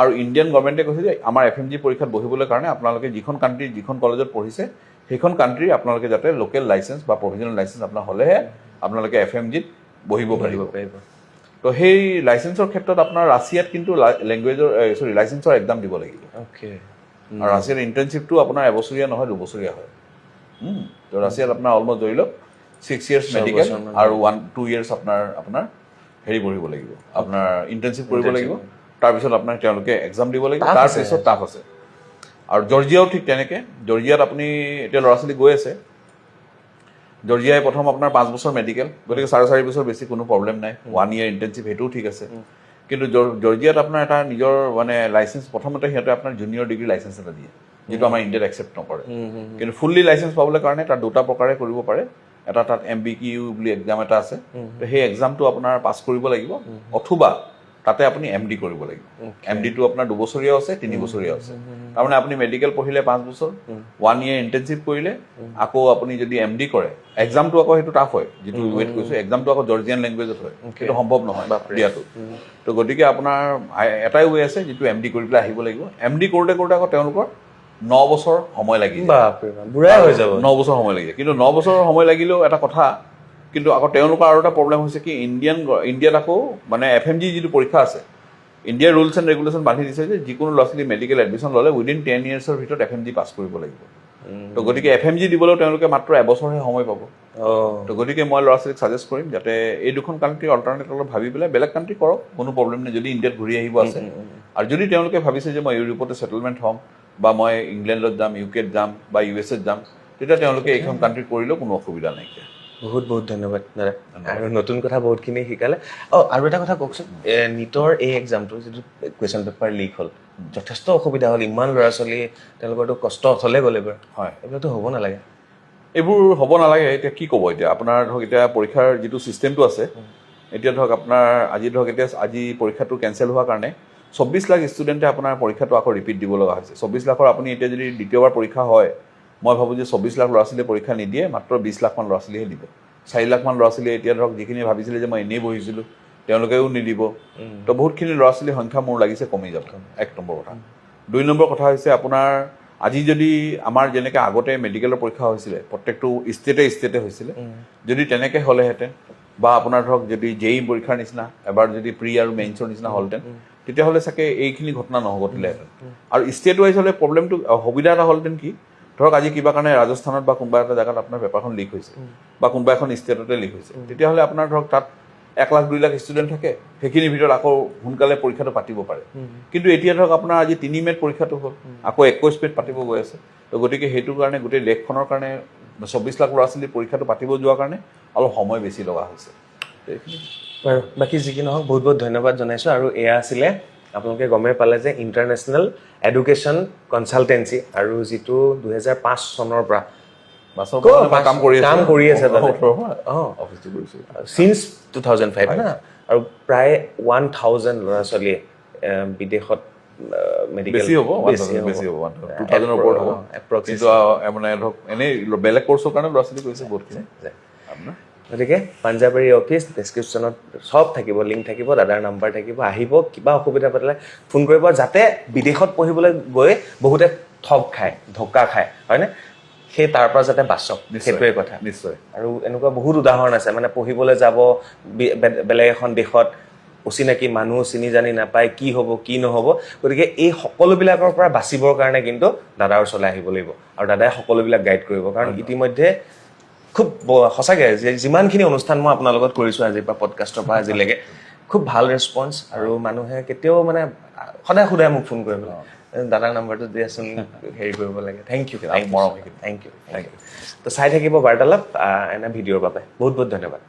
আৰু ইণ্ডিয়ান গভৰ্ণমেণ্টে কৈছে যে আমাৰ FMG পৰীক্ষাত বহিবলৈ কাৰণে আপোনালোকে যিখন কাণ্ট্ৰি যিখন কলেজত পঢ়িছে সেইখন কাণ্ট্ৰি আপোনালোকে যাতে লোকেল লাইচেঞ্চ বা প্ৰভিজনেল লাইচেঞ্চ আপোনাৰ হ'লেহে আপোনালোকে FMGত বহিব পাৰিব তো সেই লাইচেঞ্চৰ ক্ষেত্ৰত আপোনাৰ ৰাছিয়াত কিন্তু লাইচেঞ্চৰ এক্সাম দিব লাগিব আৰু ৰাছিয়াৰ ইণ্টাৰ্ণশ্বিপটো আপোনাৰ এবছৰীয়া নহয় 2 বছৰীয়া হয় তো ৰাছিয়াত আপোনাৰ অলমষ্ট ধৰি লওক 6 years মেডিকেল আৰু 1-2 years আপোনাৰ হেৰি পঢ়িব লাগিব আপোনাৰ ইণ্টাৰ্ণশ্বিপ কৰিব লাগিব তাৰপিছত আপোনাক তেওঁলোকে এক্সাম দিব লাগিব তাৰপিছত টাফ আছে আৰু জৰ্জিয়াও ঠিক তেনেকৈ জৰ্জিয়াত আপুনি এতিয়া ল'ৰা ছোৱালী গৈ আছে জৰ্জিয়াই প্ৰথম আপোনাৰ 5 বছৰ মেডিকেল, গতিকে 4.5 বছৰ বেছি কোনো প্ৰব্লেম নাই, 1 year ইণ্টেনচিভ সেইটোও ঠিক আছে। কিন্তু জৰ্জিয়াত আপোনাৰ এটা নিজৰ মানে লাইচেঞ্চ প্ৰথমতে সিহঁতে আপোনাৰ জুনিয়ৰ ডিগ্ৰী লাইচেঞ্চ এটা দিয়ে, যিটো আমাৰ ইণ্ডিয়াত একচেপ্ট নকৰে। কিন্তু ফুল্লি লাইচেঞ্চ পাবলৈ কাৰণে তাত 2টা প্ৰকাৰে কৰিব পাৰে। এটা তাত MBQ বুলি এক্সাম এটা আছে, তো সেই এক্সামটো আপোনাৰ পাছ কৰিব লাগিব, অথবা তাতে আপুনি MD কৰিব লাগিব। MDটো আপোনাৰ 2 বছৰীয়াও আছে, 3 বছৰীয়াও আছে। তাৰমানে আপুনি মেডিকেল পঢ়িলে 5 বছৰ, 1 year ইণ্টেনচিভ কৰিলে, আকৌ আপুনি যদি MD কৰে, এক্সামটো আকৌ সেইটো টাফ হয়, যিটো ৱেইট কৈছোঁ, এক্সামটো আকৌ জৰ্জিয়ান লেংগুৱেজত হয়, সেইটো সম্ভৱ নহয় দিয়াটো। তো গতিকে আপোনাৰ এটাই ৱে আছে, যিটো MD কৰি পেলাই আহিব লাগিব। MD কৰোঁতে কৰোঁতে আকৌ তেওঁলোকৰ 9 বছৰ সময় লাগি যায়। বুঢ়াই হৈ যাব। 9 বছৰ সময় লাগে, কিন্তু 9 বছৰ সময় লাগিলেও এটা কথা, কিন্তু আকৌ তেওঁলোকৰ আৰু এটা প্ৰব্লেম হৈছে কি, ইণ্ডিয়াত আকৌ মানে FMG যিটো পৰীক্ষা আছে, ইণ্ডিয়াৰ ৰুলছ এণ্ড ৰেগুলেশ্যন বান্ধি দিছে যে যিকোনো ল'ৰা ছোৱালী মেডিকেল এডমিশ্যন ল'লে উইদিন 10 yearsৰ ভিতৰত FMG পাছ কৰিব লাগিব। তো গতিকে FMG দিবলৈও তেওঁলোকে মাত্ৰ এবছৰহে সময় পাব। তো গতিকে মই ল'ৰা ছোৱালীক ছাজেষ্ট কৰিম যাতে এই দুখন কাণ্ট্ৰি অল্টাৰনেট অলপ ভাবি পেলাই বেলেগ কাণ্ট্ৰি কৰক, কোনো প্ৰব্লেম নাই যদি ইণ্ডিয়াত ঘূৰি আহিব আছে। আৰু যদি তেওঁলোকে ভাবিছে যে মই ইউৰোপতে ছেটেলমেণ্ট হ'ম, বা মই ইংলেণ্ডত যাম, UKত যাম, বা USAত যাম, তেতিয়া তেওঁলোকে এইখন কাণ্ট্ৰিত কৰিলেও কোনো অসুবিধা নাইকিয়া। বহুত বহুত ধন্যবাদ দাদা, আৰু নতুন কথা বহুতখিনি শিকালে। আৰু এটা কথা কওকচোন, নীটৰ এই এক্সামটো যিটো কুৱেশ্যন পেপাৰ লিক হ'ল, যথেষ্ট অসুবিধা হ'ল, ইমান ল'ৰা ছোৱালী তেওঁলোকৰতো কষ্ট অথলে গ'ল এবাৰ। হয়, এইবিলাকতো হ'ব নালাগে। এইবোৰ হ'ব নালাগে। এতিয়া কি ক'ব, এতিয়া আপোনাৰ ধৰক এতিয়া পৰীক্ষাৰ যিটো ছিষ্টেমটো আছে, এতিয়া ধৰক আপোনাৰ আজি পৰীক্ষাটো কেঞ্চেল হোৱাৰ কাৰণে 24 লাখ ষ্টুডেণ্টে আপোনাৰ পৰীক্ষাটো আকৌ ৰিপিট দিব লগা হৈছে। 24 লাখৰ আপুনি এতিয়া যদি দ্বিতীয়বাৰ পৰীক্ষা হয়, মই ভাবোঁ যে 24 লাখ ল'ৰা ছোৱালীয়ে পৰীক্ষা নিদিয়ে, মাত্ৰ 20 লাখমান ল'ৰা ছোৱালীহে দিব। 4 লাখমান ল'ৰা ছোৱালীয়ে এতিয়া ধৰক যিখিনি ভাবিছিলে যে মই এনেই বহিছিলোঁ, তেওঁলোকেও নিদিব। তো বহুতখিনি ল'ৰা ছোৱালীৰ সংখ্যা মোৰ লাগিছে কমি যাব, 1 নম্বৰ কথা। 2 নম্বৰ কথা হৈছে আপোনাৰ আজি যদি আমাৰ যেনেকৈ আগতে মেডিকেলৰ পৰীক্ষা হৈছিলে, প্ৰত্যেকটো ষ্টেটে হৈছিলে, যদি তেনেকৈ হ'লেহেঁতেন, বা আপোনাৰ ধৰক যদি JEE পৰীক্ষাৰ নিচিনা এবাৰ যদি প্ৰি আৰু মেইনছৰ নিচিনা হ'লহেঁতেন, তেতিয়াহ'লে চাগে এইখিনি ঘটনা নহ'বতিলেহেঁতেন। আৰু ষ্টেট ৱাইজ হ'লে প্ৰব্লেমটো সুবিধা এটা হ'লহেঁতেন কি, ধৰক আজি কিবা কাৰণে ৰাজস্থানত বা কোনোবা এটা জেগাত আপোনাৰ পেপাৰখন লিক হৈছে, বা কোনোবা এখন ষ্টেটতে লিক হৈছে, তেতিয়াহ'লে আপোনাৰ ধৰক তাত 1 লাখ 2 লাখ ষ্টুডেণ্ট থাকে, সেইখিনিৰ ভিতৰত আকৌ সোনকালে পৰীক্ষাটো পাতিব পাৰে। কিন্তু এতিয়া ধৰক আপোনাৰ আজি 3 মে'ত পৰীক্ষাটো হ'ল, আকৌ 21 মে'ত পাতিব গৈ আছে। তো গতিকে সেইটো কাৰণে গোটেই দেশখনৰ কাৰণে 24 লাখ ল'ৰা ছোৱালীৰ পৰীক্ষাটো পাতিব যোৱাৰ কাৰণে অলপ সময় বেছি লগা হৈছে। বাৰু বাকী যি কি নহওক বহুত বহুত ধন্যবাদ জনাইছোঁ। আৰু এয়া আছিলে আপোনালোকে গমেই পালে যে ইণ্টাৰনেশ্যনেল এডুকেশ্যন কনচালটেঞ্চি, আৰু যিটো 2005 চনৰ পৰা কাম কৰি আছে অফিচটো কৰিছোঁ চিন্স 2005 না, আৰু প্ৰায় 1000 ল'ৰা ছোৱালীয়ে বিদেশত মেডিকেল বেছি হ'ব 2000ৰ ওপৰত হ'ব। কিন্তু মানে ধৰক এনেই বেলেগ কৰ্চৰ কাৰণে ল'ৰা ছোৱালী কৰিছে বহুতখিনি। গতিকে পাঞ্জাবাৰী অফিচ ডেছক্ৰিপশ্যনত চব থাকিব, লিংক থাকিব, দাদাৰ নাম্বাৰ থাকিব, আহিব, কিবা অসুবিধা পালে ফোন কৰিব। যাতে বিদেশত পঢ়িবলৈ গৈ বহুতে ঠগ খায়, ধক্কা খায়, হয়নে, সেই তাৰ পৰা যাতে বাচক, সেইটোৱে কথা। নিশ্চয়। আৰু এনেকুৱা বহুত উদাহৰণ আছে, মানে পঢ়িবলৈ যাব বেলেগ এখন দেশত, অচিনাকি মানুহ চিনি জানি নাপায়, কি হ'ব কি নহ'ব। গতিকে এই সকলোবিলাকৰ পৰা বাচিবৰ কাৰণে কিন্তু দাদাৰ ওচৰলৈ আহিব লাগিব, আৰু দাদাই সকলোবিলাক গাইড কৰিব। কাৰণ ইতিমধ্যে খুব সঁচাকৈ যিমানখিনি অনুষ্ঠান মই আপোনাৰ লগত কৰিছোঁ আজিৰ পৰা, পডকাষ্টৰ পৰা আজিলৈকে, খুব ভাল ৰেছপন্স। আৰু মানুহে কেতিয়াও মানে সদায় মোক ফোন কৰিব, দাদাৰ নাম্বাৰটো দিয়াচোন, হেৰি কৰিব লাগে। Thank you. তো চাই থাকিব বাৰ্তালাপ এনে ভিডিঅ'ৰ বাবে। বহুত বহুত ধন্যবাদ।